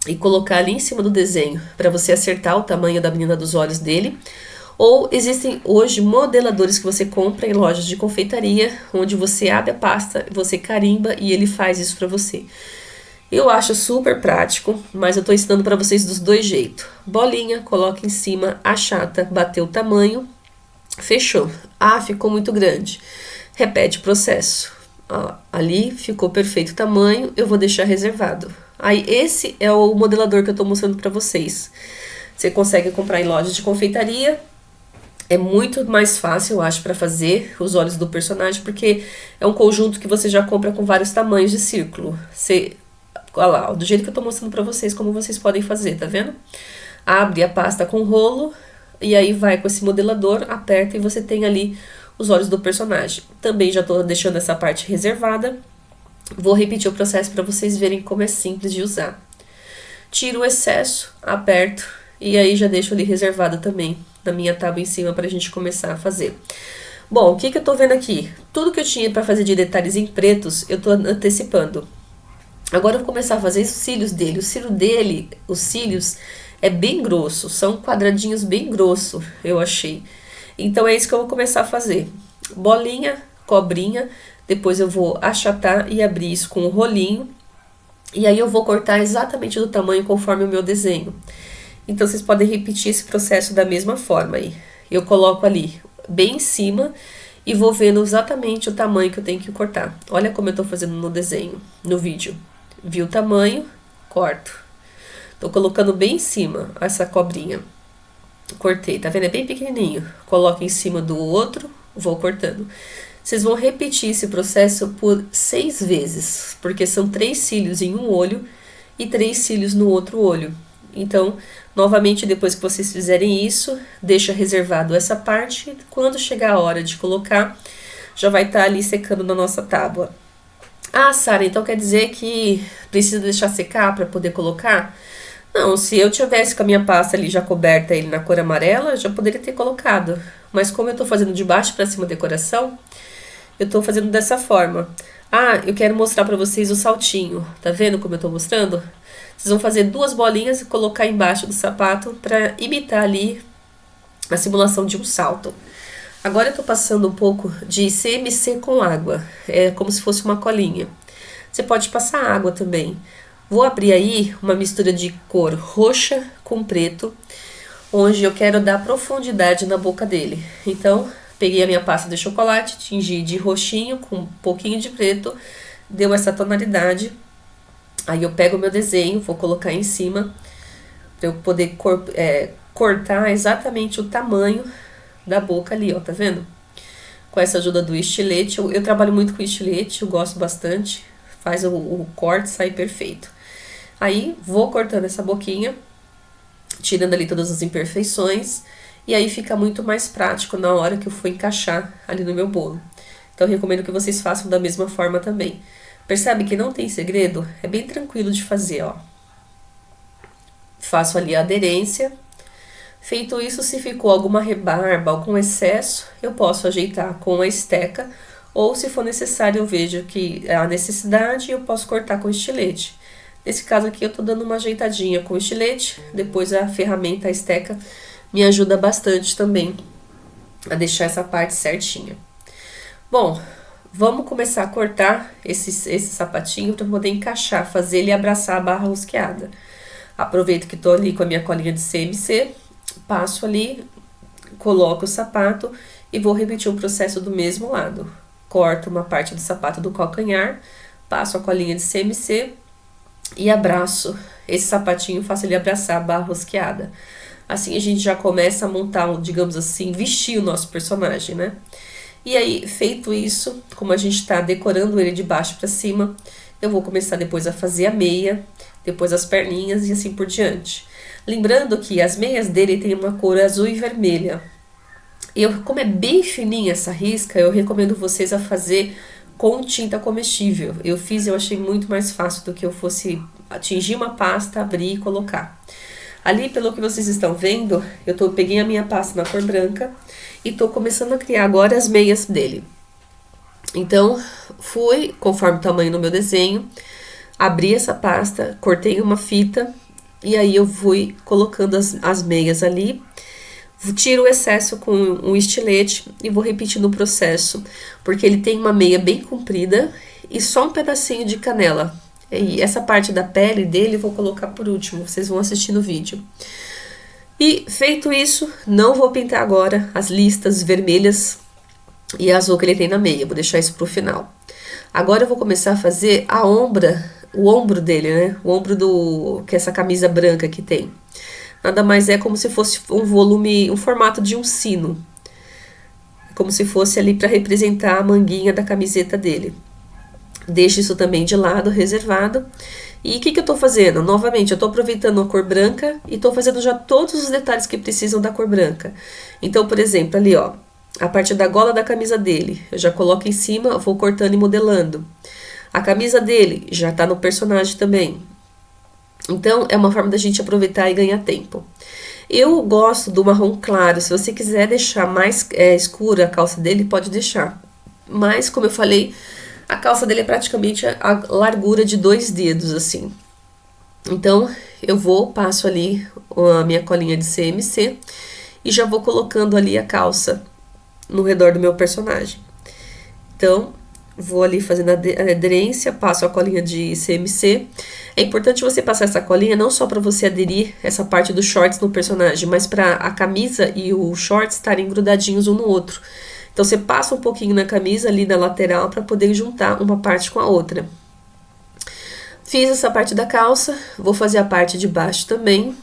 e colocar ali em cima do desenho para você acertar o tamanho da menina dos olhos dele. Ou existem hoje modeladores que você compra em lojas de confeitaria, onde você abre a pasta, você carimba e ele faz isso para você. Eu acho super prático, mas eu tô ensinando para vocês dos 2 jeitos. Bolinha, coloca em cima, achata, bateu o tamanho. Fechou. Ah, ficou muito grande. Repete o processo. Ali ficou perfeito o tamanho, eu vou deixar reservado. Aí esse é o modelador que eu tô mostrando pra vocês. Você consegue comprar em lojas de confeitaria. É muito mais fácil, eu acho, pra fazer os olhos do personagem, porque é um conjunto que você já compra com vários tamanhos de círculo. Olha lá, do jeito que eu tô mostrando pra vocês, como vocês podem fazer, tá vendo? Abre a pasta com rolo. E aí vai com esse modelador, aperta e você tem ali os olhos do personagem. Também já tô deixando essa parte reservada. Vou repetir o processo para vocês verem como é simples de usar. Tiro o excesso, aperto e aí já deixo ali reservado também na minha tábua em cima para a gente começar a fazer. Bom, o que eu tô vendo aqui? Tudo que eu tinha para fazer de detalhes em pretos, eu tô antecipando. Agora eu vou começar a fazer os cílios dele. Os cílios é bem grosso, são quadradinhos bem grosso, eu achei. Então é isso que eu vou começar a fazer. Bolinha, cobrinha, depois eu vou achatar e abrir isso com o rolinho. E aí eu vou cortar exatamente do tamanho conforme o meu desenho. Então vocês podem repetir esse processo da mesma forma aí. Eu coloco ali bem em cima e vou vendo exatamente o tamanho que eu tenho que cortar. Olha como eu tô fazendo no desenho, no vídeo. Vi o tamanho, corto. Tô colocando bem em cima essa cobrinha. Cortei, tá vendo? É bem pequenininho. Coloco em cima do outro, vou cortando. Vocês vão repetir esse processo por 6 vezes, porque são 3 cílios em um olho e 3 cílios no outro olho. Então, novamente, depois que vocês fizerem isso, deixa reservado essa parte. Quando chegar a hora de colocar, já vai estar ali secando na nossa tábua. Ah, Sara, então quer dizer que precisa deixar secar para poder colocar? Não, se eu tivesse com a minha pasta ali já coberta ele na cor amarela, já poderia ter colocado. Mas como eu tô fazendo de baixo para cima a decoração, eu tô fazendo dessa forma. Ah, eu quero mostrar para vocês o saltinho. Tá vendo como eu tô mostrando? Vocês vão fazer 2 bolinhas e colocar embaixo do sapato para imitar ali a simulação de um salto. Agora eu tô passando um pouco de CMC com água. É como se fosse uma colinha. Você pode passar água também. Vou abrir aí uma mistura de cor roxa com preto, onde eu quero dar profundidade na boca dele. Então, peguei a minha pasta de chocolate, tingi de roxinho com um pouquinho de preto, deu essa tonalidade. Aí eu pego o meu desenho, vou colocar em cima, para eu poder cortar exatamente o tamanho da boca ali, ó, tá vendo? Com essa ajuda do estilete, eu trabalho muito com estilete, eu gosto bastante, faz o corte sair perfeito. Aí, vou cortando essa boquinha, tirando ali todas as imperfeições, e aí fica muito mais prático na hora que eu for encaixar ali no meu bolo. Então, eu recomendo que vocês façam da mesma forma também. Percebe que não tem segredo? É bem tranquilo de fazer, ó. Faço ali a aderência. Feito isso, se ficou alguma rebarba, algum excesso, eu posso ajeitar com a esteca, ou se for necessário, eu vejo que há necessidade, eu posso cortar com estilete. Nesse caso aqui eu tô dando uma ajeitadinha com o estilete, depois a ferramenta, a esteca, me ajuda bastante também a deixar essa parte certinha. Bom, vamos começar a cortar esse sapatinho para poder encaixar, fazer ele abraçar a barra rosqueada. Aproveito que tô ali com a minha colinha de CMC, passo ali, coloco o sapato e vou repetir o processo do mesmo lado. Corto uma parte do sapato do calcanhar, passo a colinha de CMC e abraço esse sapatinho, faço ele abraçar a barra rosqueada. Assim a gente já começa a montar, digamos assim, vestir o nosso personagem, né? E aí, feito isso, como a gente tá decorando ele de baixo para cima, eu vou começar depois a fazer a meia, depois as perninhas e assim por diante. Lembrando que as meias dele tem uma cor azul e vermelha. Como é bem fininha essa risca, eu recomendo vocês a fazer com tinta comestível. Eu achei muito mais fácil do que eu fosse atingir uma pasta, abrir e colocar. Ali, pelo que vocês estão vendo, peguei a minha pasta na cor branca e tô começando a criar agora as meias dele. Então, fui, conforme o tamanho do meu desenho, abri essa pasta, cortei uma fita e aí eu fui colocando as meias ali. Tiro o excesso com um estilete e vou repetindo o processo, porque ele tem uma meia bem comprida e só um pedacinho de canela. E essa parte da pele dele eu vou colocar por último, vocês vão assistir no vídeo. E feito isso, não vou pintar agora as listas vermelhas e azul que ele tem na meia, vou deixar isso pro final. Agora eu vou começar a fazer o ombro dele, né? O ombro que é essa camisa branca que tem. Nada mais é como se fosse um volume, um formato de um sino. Como se fosse ali para representar a manguinha da camiseta dele. Deixo isso também de lado, reservado. E o que eu tô fazendo? Novamente, eu tô aproveitando a cor branca e tô fazendo já todos os detalhes que precisam da cor branca. Então, por exemplo, ali ó, a parte da gola da camisa dele, eu já coloco em cima, vou cortando e modelando. A camisa dele já tá no personagem também. Então, é uma forma da gente aproveitar e ganhar tempo. Eu gosto do marrom claro. Se você quiser deixar mais escura a calça dele, pode deixar. Mas, como eu falei, a calça dele é praticamente a largura de 2 dedos, assim. Então, passo ali a minha colinha de CMC e já vou colocando ali a calça no redor do meu personagem. Então, vou ali fazendo a aderência, passo a colinha de CMC. É importante você passar essa colinha não só para você aderir essa parte dos shorts no personagem, mas para a camisa e o shorts estarem grudadinhos um no outro. Então você passa um pouquinho na camisa ali na lateral para poder juntar uma parte com a outra. Fiz essa parte da calça, vou fazer a parte de baixo também.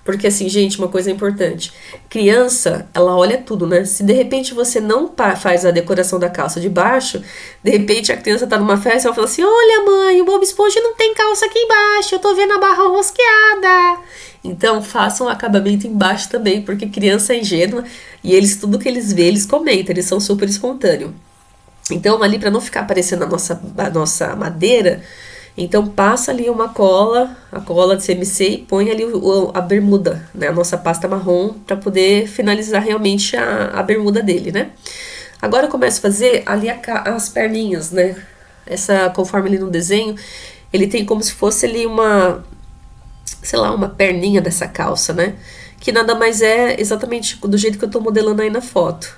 Porque assim, gente, uma coisa importante. Criança, ela olha tudo, né? Se de repente você não faz a decoração da calça de baixo, de repente a criança tá numa festa e ela fala assim: olha mãe, o Bob Esponja não tem calça aqui embaixo, eu tô vendo a barra rosqueada. Então façam o acabamento embaixo também, porque criança é ingênua e tudo que eles veem, eles comentam, eles são super espontâneos. Então ali para não ficar aparecendo a nossa madeira, então passa ali a cola de CMC e põe ali a bermuda, né, a nossa pasta marrom, para poder finalizar realmente a bermuda dele, né. Agora eu começo a fazer ali as perninhas, né, conforme ali no desenho, ele tem como se fosse ali uma perninha dessa calça, né, que nada mais é exatamente do jeito que eu tô modelando aí na foto.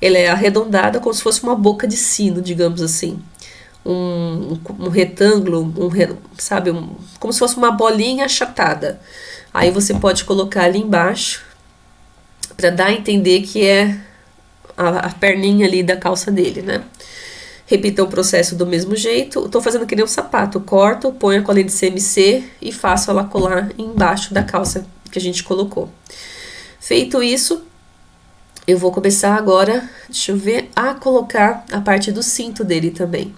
Ela é arredondada como se fosse uma boca de sino, digamos assim. Um retângulo, como se fosse uma bolinha achatada. Aí você pode colocar ali embaixo para dar a entender que é a perninha ali da calça dele, né? Repita o processo do mesmo jeito. Eu tô fazendo que nem um sapato. Corto, ponho a colinha de CMC e faço ela colar embaixo da calça que a gente colocou. Feito isso, eu vou começar agora, a colocar a parte do cinto dele também.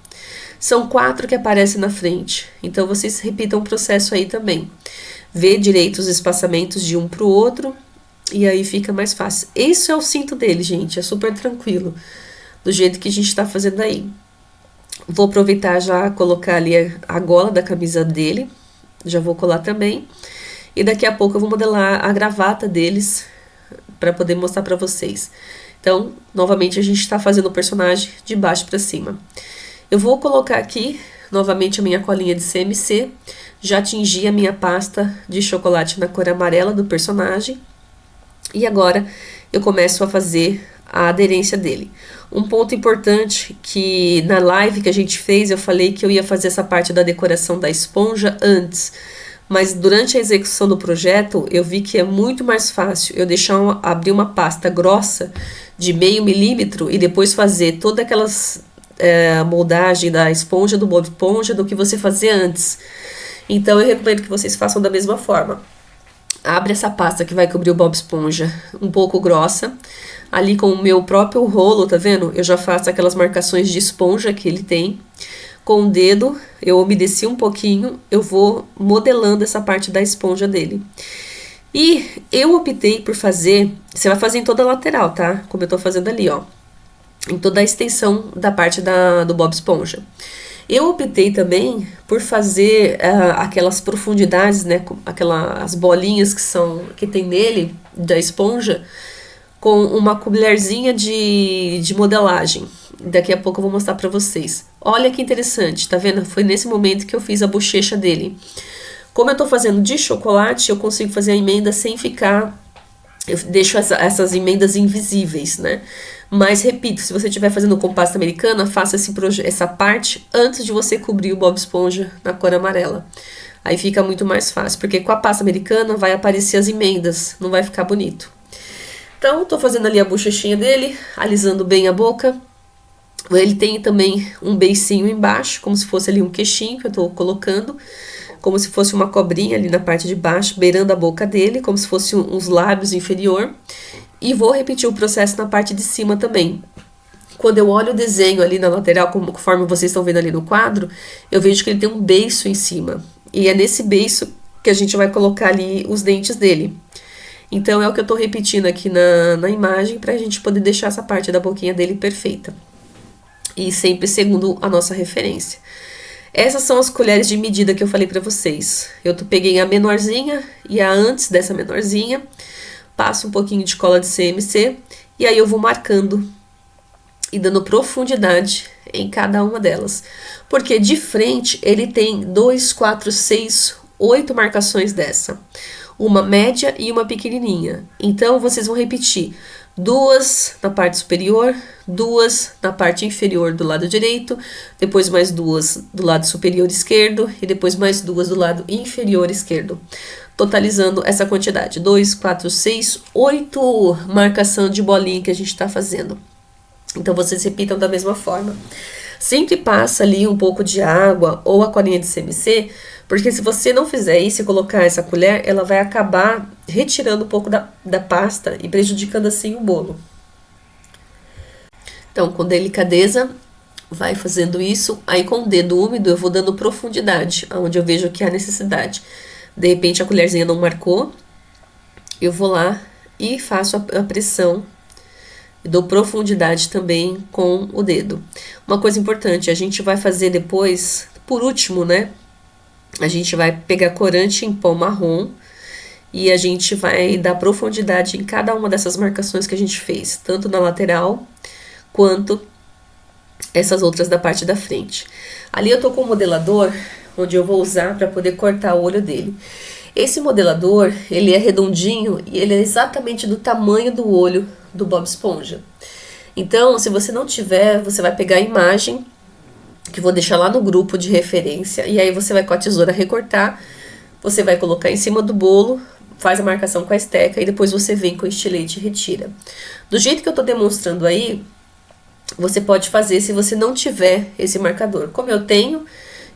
São 4 que aparecem na frente, então vocês repitam o processo aí também. Vê direito os espaçamentos de um pro outro e aí fica mais fácil. Esse é o cinto dele, gente, é super tranquilo, do jeito que a gente tá fazendo aí. Vou aproveitar já colocar ali a gola da camisa dele, já vou colar também. E daqui a pouco eu vou modelar a gravata deles para poder mostrar para vocês. Então, novamente a gente está fazendo o personagem de baixo para cima. Eu vou colocar aqui novamente a minha colinha de CMC, já tingi a minha pasta de chocolate na cor amarela do personagem, e agora eu começo a fazer a aderência dele. Um ponto importante que na live que a gente fez, eu falei que eu ia fazer essa parte da decoração da esponja antes, mas durante a execução do projeto, eu vi que é muito mais fácil eu abrir uma pasta grossa de 0,5 milímetro e depois fazer toda aquelas moldagem da esponja, do Bob Esponja, do que você fazer antes. Então eu recomendo que vocês façam da mesma forma. Abre essa pasta que vai cobrir o Bob Esponja um pouco grossa. Ali com o meu próprio rolo, tá vendo? Eu já faço aquelas marcações de esponja que ele tem. Com o dedo, eu umedeci um pouquinho, eu vou modelando essa parte da esponja dele. E eu optei por fazer, você vai fazer em toda a lateral, tá? Como eu tô fazendo ali, ó. Em toda a extensão da parte do Bob Esponja. Eu optei também por fazer aquelas profundidades, né? Aquelas bolinhas que tem nele, da esponja, com uma colherzinha de modelagem. Daqui a pouco eu vou mostrar pra vocês. Olha que interessante, tá vendo? Foi nesse momento que eu fiz a bochecha dele. Como eu tô fazendo de chocolate, eu consigo fazer a emenda sem ficar... Eu deixo essas emendas invisíveis, né? Mas, repito, se você estiver fazendo com pasta americana, faça essa parte antes de você cobrir o Bob Esponja na cor amarela. Aí fica muito mais fácil, porque com a pasta americana vai aparecer as emendas, não vai ficar bonito. Então, tô fazendo ali a bochechinha dele, alisando bem a boca. Ele tem também um beicinho embaixo, como se fosse ali um queixinho que eu tô colocando, como se fosse uma cobrinha ali na parte de baixo, beirando a boca dele, como se fosse uns lábios inferior. E vou repetir o processo na parte de cima também. Quando eu olho o desenho ali na lateral, conforme vocês estão vendo ali no quadro, eu vejo que ele tem um beiço em cima. E é nesse beiço que a gente vai colocar ali os dentes dele. Então é o que eu tô repetindo aqui na imagem, pra gente poder deixar essa parte da boquinha dele perfeita. E sempre segundo a nossa referência. Essas são as colheres de medida que eu falei pra vocês. Eu peguei a menorzinha e a antes dessa menorzinha, passo um pouquinho de cola de CMC e aí eu vou marcando e dando profundidade em cada uma delas. Porque de frente ele tem 2, 4, 6, 8 marcações dessa. Uma média e uma pequenininha. Então vocês vão repetir 2 na parte superior, 2 na parte inferior do lado direito, depois mais 2 do lado superior esquerdo e depois mais 2 do lado inferior esquerdo. Totalizando essa quantidade, 2, 4, 6, 8 marcação de bolinha que a gente está fazendo. Então vocês repitam da mesma forma. Sempre passa ali um pouco de água ou a colinha de CMC, porque se você não fizer isso e colocar essa colher, ela vai acabar retirando um pouco da pasta e prejudicando assim o bolo. Então, com delicadeza, vai fazendo isso. Aí com o dedo úmido eu vou dando profundidade, onde eu vejo que há necessidade. De repente a colherzinha não marcou, eu vou lá e faço a pressão. Dou profundidade também com o dedo. Uma coisa importante, a gente vai fazer depois, por último, né? A gente vai pegar corante em pó marrom e a gente vai dar profundidade em cada uma dessas marcações que a gente fez, tanto na lateral quanto essas outras da parte da frente. Ali eu tô com o modelador, onde eu vou usar para poder cortar o olho dele. Esse modelador, ele é redondinho e ele é exatamente do tamanho do olho do Bob Esponja. Então, se você não tiver, você vai pegar a imagem, que eu vou deixar lá no grupo de referência, e aí você vai com a tesoura recortar, você vai colocar em cima do bolo, faz a marcação com a esteca, e depois você vem com o estilete e retira. Do jeito que eu tô demonstrando aí, você pode fazer se você não tiver esse marcador. Como eu tenho,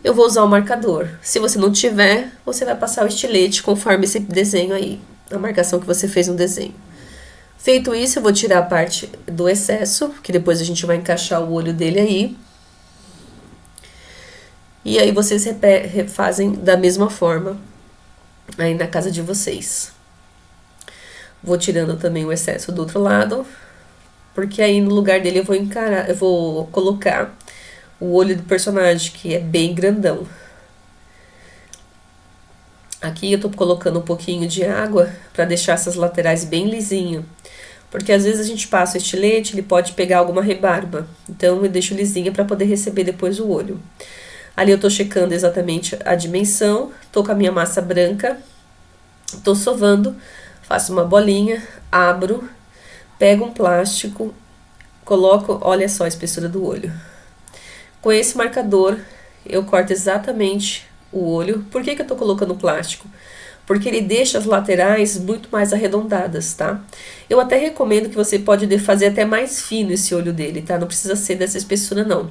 eu vou usar o marcador. Se você não tiver, você vai passar o estilete conforme esse desenho aí, a marcação que você fez no desenho. Feito isso, eu vou tirar a parte do excesso, que depois a gente vai encaixar o olho dele aí. E aí vocês refazem da mesma forma aí na casa de vocês. Vou tirando também o excesso do outro lado, porque aí no lugar dele eu vou colocar o olho do personagem, que é bem grandão. Aqui eu tô colocando um pouquinho de água para deixar essas laterais bem lisinho. Porque às vezes a gente passa o estilete, ele pode pegar alguma rebarba. Então eu deixo lisinha para poder receber depois o olho. Ali eu tô checando exatamente a dimensão, tô com a minha massa branca, tô sovando, faço uma bolinha, abro, pego um plástico, coloco, olha só a espessura do olho. Com esse marcador, eu corto exatamente o olho. Por que eu tô colocando plástico? Porque ele deixa as laterais muito mais arredondadas, tá? Eu até recomendo que você pode fazer até mais fino esse olho dele, tá? Não precisa ser dessa espessura, não.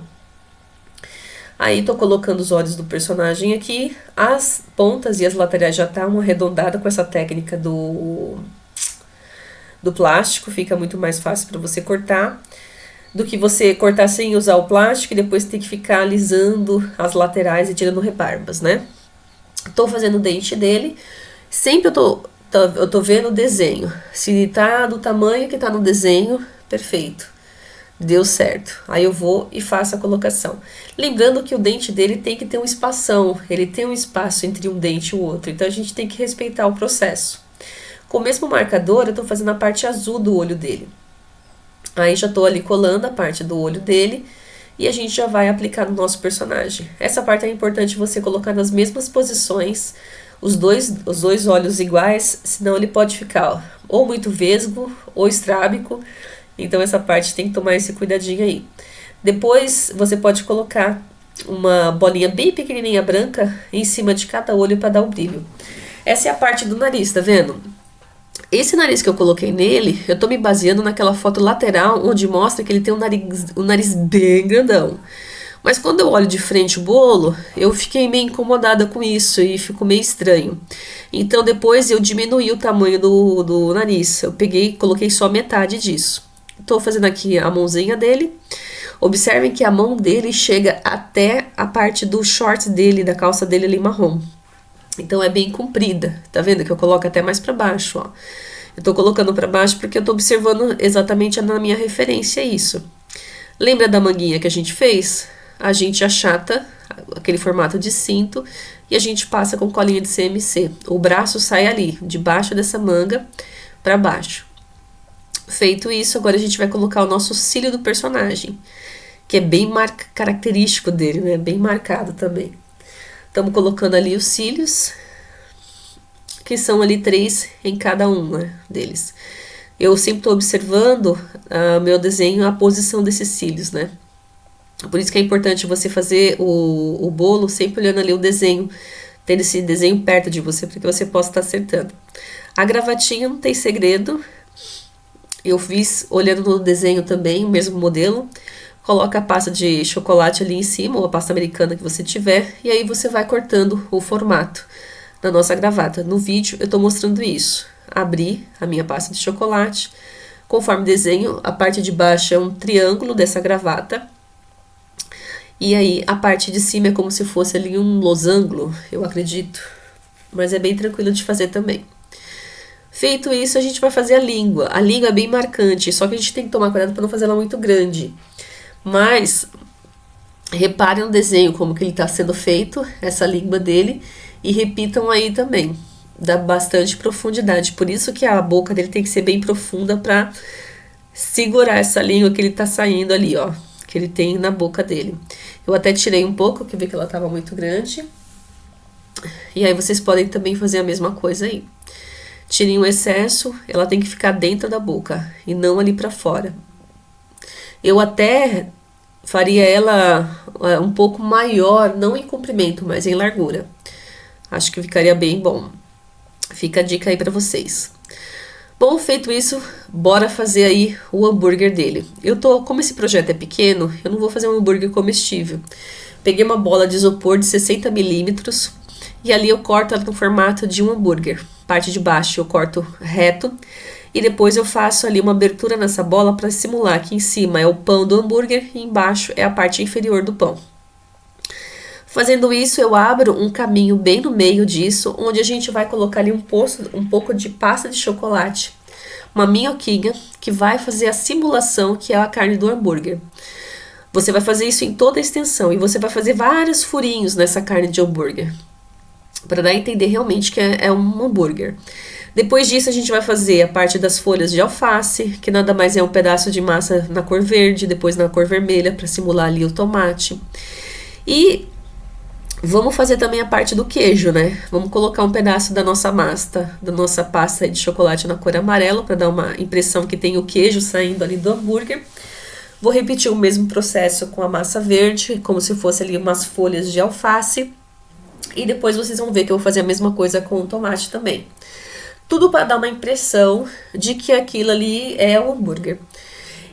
Aí tô colocando os olhos do personagem aqui. As pontas e as laterais já estavam arredondadas com essa técnica do plástico. Fica muito mais fácil para você cortar do que você cortar sem usar o plástico e depois ter que ficar alisando as laterais e tirando rebarbas, né? Tô fazendo o dente dele. Sempre eu tô vendo o desenho. Se tá do tamanho que tá no desenho, perfeito. Deu certo. Aí eu vou e faço a colocação. Lembrando que o dente dele tem que ter um espação. Ele tem um espaço entre um dente e o outro. Então a gente tem que respeitar o processo. Com o mesmo marcador, eu tô fazendo a parte azul do olho dele. Aí já tô ali colando a parte do olho dele. E a gente já vai aplicar no nosso personagem. Essa parte é importante você colocar nas mesmas posições, os dois olhos iguais, senão ele pode ficar ou muito vesgo ou estrábico. Então essa parte tem que tomar esse cuidadinho aí. Depois você pode colocar uma bolinha bem pequenininha branca em cima de cada olho para dar o brilho. Essa é a parte do nariz, tá vendo? Esse nariz que eu coloquei nele, eu tô me baseando naquela foto lateral onde mostra que ele tem um nariz bem grandão. Mas quando eu olho de frente o bolo, eu fiquei meio incomodada com isso e ficou meio estranho. Então depois eu diminuí o tamanho do nariz. Eu peguei, coloquei só metade disso. Tô fazendo aqui a mãozinha dele. Observem que a mão dele chega até a parte do short dele, da calça dele ali marrom. Então é bem comprida, tá vendo que eu coloco até mais pra baixo, ó. Eu tô colocando pra baixo porque eu tô observando exatamente na minha referência isso. Lembra da manguinha que a gente fez? A gente achata aquele formato de cinto e a gente passa com colinha de CMC. O braço sai ali, debaixo dessa manga pra baixo. Feito isso, agora a gente vai colocar o nosso cílio do personagem, que é bem característico dele, né? Bem marcado também. Estamos colocando ali os cílios, que são ali 3 em cada um, né, deles. Eu sempre estou observando meu desenho, a posição desses cílios, né? Por isso que é importante você fazer o bolo sempre olhando ali o desenho, tendo esse desenho perto de você, para que você possa estar acertando. A gravatinha não tem segredo. Eu fiz olhando no desenho também, o mesmo modelo. Coloca a pasta de chocolate ali em cima, ou a pasta americana que você tiver, e aí você vai cortando o formato da nossa gravata. No vídeo eu tô mostrando isso. Abri a minha pasta de chocolate. Conforme desenho, a parte de baixo é um triângulo dessa gravata. E aí a parte de cima é como se fosse ali um losango, eu acredito. Mas é bem tranquilo de fazer também. Feito isso, a gente vai fazer a língua. A língua é bem marcante, só que a gente tem que tomar cuidado para não fazer ela muito grande. Mas reparem no desenho como que ele está sendo feito, essa língua dele, e repitam aí também. Dá bastante profundidade, por isso que a boca dele tem que ser bem profunda para segurar essa língua que ele está saindo ali, ó, que ele tem na boca dele. Eu até tirei um pouco, que eu vi que ela estava muito grande. E aí vocês podem também fazer a mesma coisa aí. Tirem o excesso, ela tem que ficar dentro da boca e não ali para fora. Eu até faria ela um pouco maior, não em comprimento, mas em largura. Acho que ficaria bem bom. Fica a dica aí para vocês. Bom, feito isso, bora fazer aí o hambúrguer dele. Como esse projeto é pequeno, eu não vou fazer um hambúrguer comestível. Peguei uma bola de isopor de 60 milímetros e ali eu corto ela no formato de um hambúrguer. Parte de baixo eu corto reto. E depois eu faço ali uma abertura nessa bola para simular que em cima é o pão do hambúrguer e embaixo é a parte inferior do pão. Fazendo isso, eu abro um caminho bem no meio disso, onde a gente vai colocar ali um pouco de pasta de chocolate, uma minhoquinha, que vai fazer a simulação que é a carne do hambúrguer. Você vai fazer isso em toda a extensão e você vai fazer vários furinhos nessa carne de hambúrguer, para dar a entender realmente que é um hambúrguer. Depois disso, a gente vai fazer a parte das folhas de alface, que nada mais é um pedaço de massa na cor verde, depois na cor vermelha, para simular ali o tomate. E Vamos fazer também a parte do queijo, né? Vamos colocar um pedaço da nossa massa, da nossa pasta de chocolate na cor amarela, para dar uma impressão que tem o queijo saindo ali do hambúrguer. Vou repetir o mesmo processo com a massa verde, como se fosse ali umas folhas de alface. E depois vocês vão ver que eu vou fazer a mesma coisa com o tomate também. Tudo para dar uma impressão de que aquilo ali é o hambúrguer.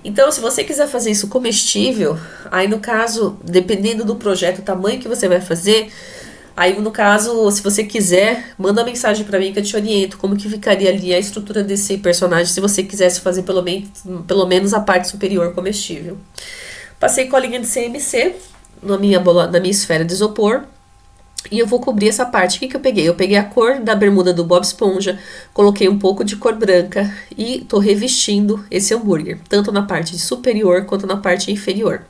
Então, se você quiser fazer isso comestível, aí no caso, dependendo do projeto, o tamanho que você vai fazer, aí no caso, se você quiser, manda uma mensagem pra mim que eu te oriento como que ficaria ali a estrutura desse personagem, se você quisesse fazer pelo menos a parte superior comestível. Passei colinha de CMC na minha esfera de isopor. E eu vou cobrir essa parte. O que eu peguei? Eu peguei a cor da bermuda do Bob Esponja, coloquei um pouco de cor branca e tô revestindo esse hambúrguer, tanto na parte superior quanto na parte inferior.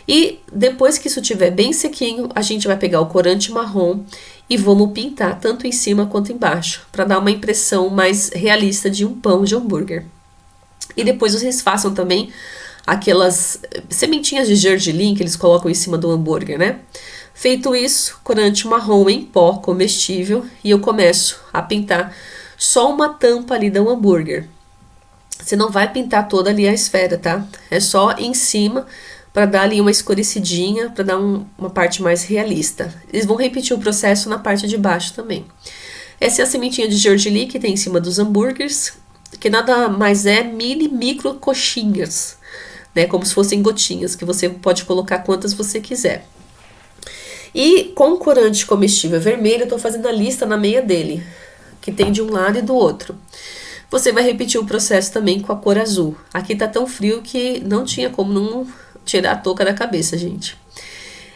E depois que isso estiver bem sequinho, a gente vai pegar o corante marrom e vamos pintar tanto em cima quanto embaixo, para dar uma impressão mais realista de um pão de hambúrguer. E depois vocês façam também aquelas sementinhas de gergelim que eles colocam em cima do hambúrguer, né? Feito isso, corante marrom em pó comestível e eu começo a pintar só uma tampa ali do hambúrguer. Você não vai pintar toda ali a esfera, tá? É só em cima para dar ali uma escurecidinha, para dar uma parte mais realista. Eles vão repetir o processo na parte de baixo também. Essa é a sementinha de gergelim que tem em cima dos hambúrgueres, que nada mais é micro coxinhas, né? Como se fossem gotinhas, que você pode colocar quantas você quiser. E com corante comestível vermelho, eu tô fazendo a lista na meia dele, que tem de um lado e do outro. Você vai repetir o processo também com a cor azul. Aqui tá tão frio que não tinha como não tirar a touca da cabeça, gente.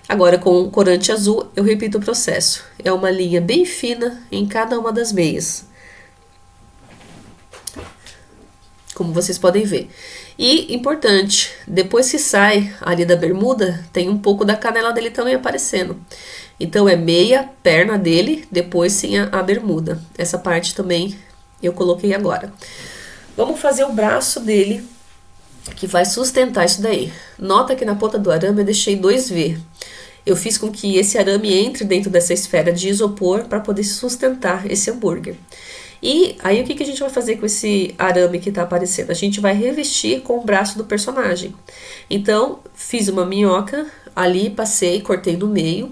Agora, com o corante azul, eu repito o processo. É uma linha bem fina em cada uma das meias, como vocês podem ver. E, importante, depois que sai ali da bermuda, tem um pouco da canela dele também aparecendo. Então, é meia perna dele, depois sim a bermuda. Essa parte também eu coloquei agora. Vamos fazer o braço dele, que vai sustentar isso daí. Nota que na ponta do arame eu deixei 2V. Eu fiz com que esse arame entre dentro dessa esfera de isopor para poder sustentar esse hambúrguer. E aí o que a gente vai fazer com esse arame que tá aparecendo? A gente vai revestir com o braço do personagem. Então, fiz uma minhoca ali, passei, cortei no meio,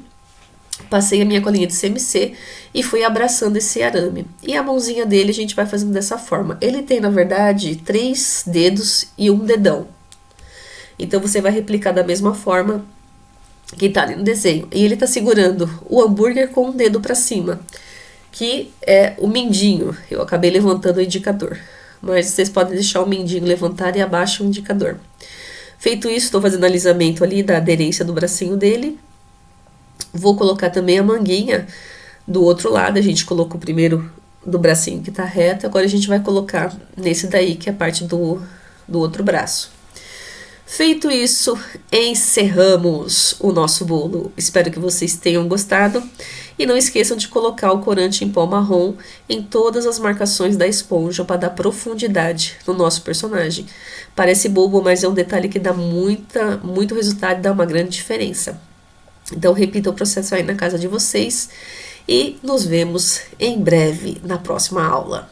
passei a minha colinha de CMC e fui abraçando esse arame. E a mãozinha dele a gente vai fazendo dessa forma. Ele tem, na verdade, 3 dedos e um dedão. Então, você vai replicar da mesma forma que tá ali no desenho. E ele tá segurando o hambúrguer com um dedo para cima, que é o mindinho. Eu acabei levantando o indicador, mas vocês podem deixar o mindinho levantado e abaixo o indicador. Feito isso, estou fazendo alisamento ali da aderência do bracinho dele. Vou colocar também a manguinha do outro lado. A gente colocou primeiro do bracinho que tá reto, agora a gente vai colocar nesse daí, que é a parte do outro braço. Feito isso, encerramos o nosso bolo. Espero que vocês tenham gostado. E não esqueçam de colocar o corante em pó marrom em todas as marcações da esponja para dar profundidade no nosso personagem. Parece bobo, mas é um detalhe que dá muito resultado e dá uma grande diferença. Então repita o processo aí na casa de vocês e nos vemos em breve na próxima aula.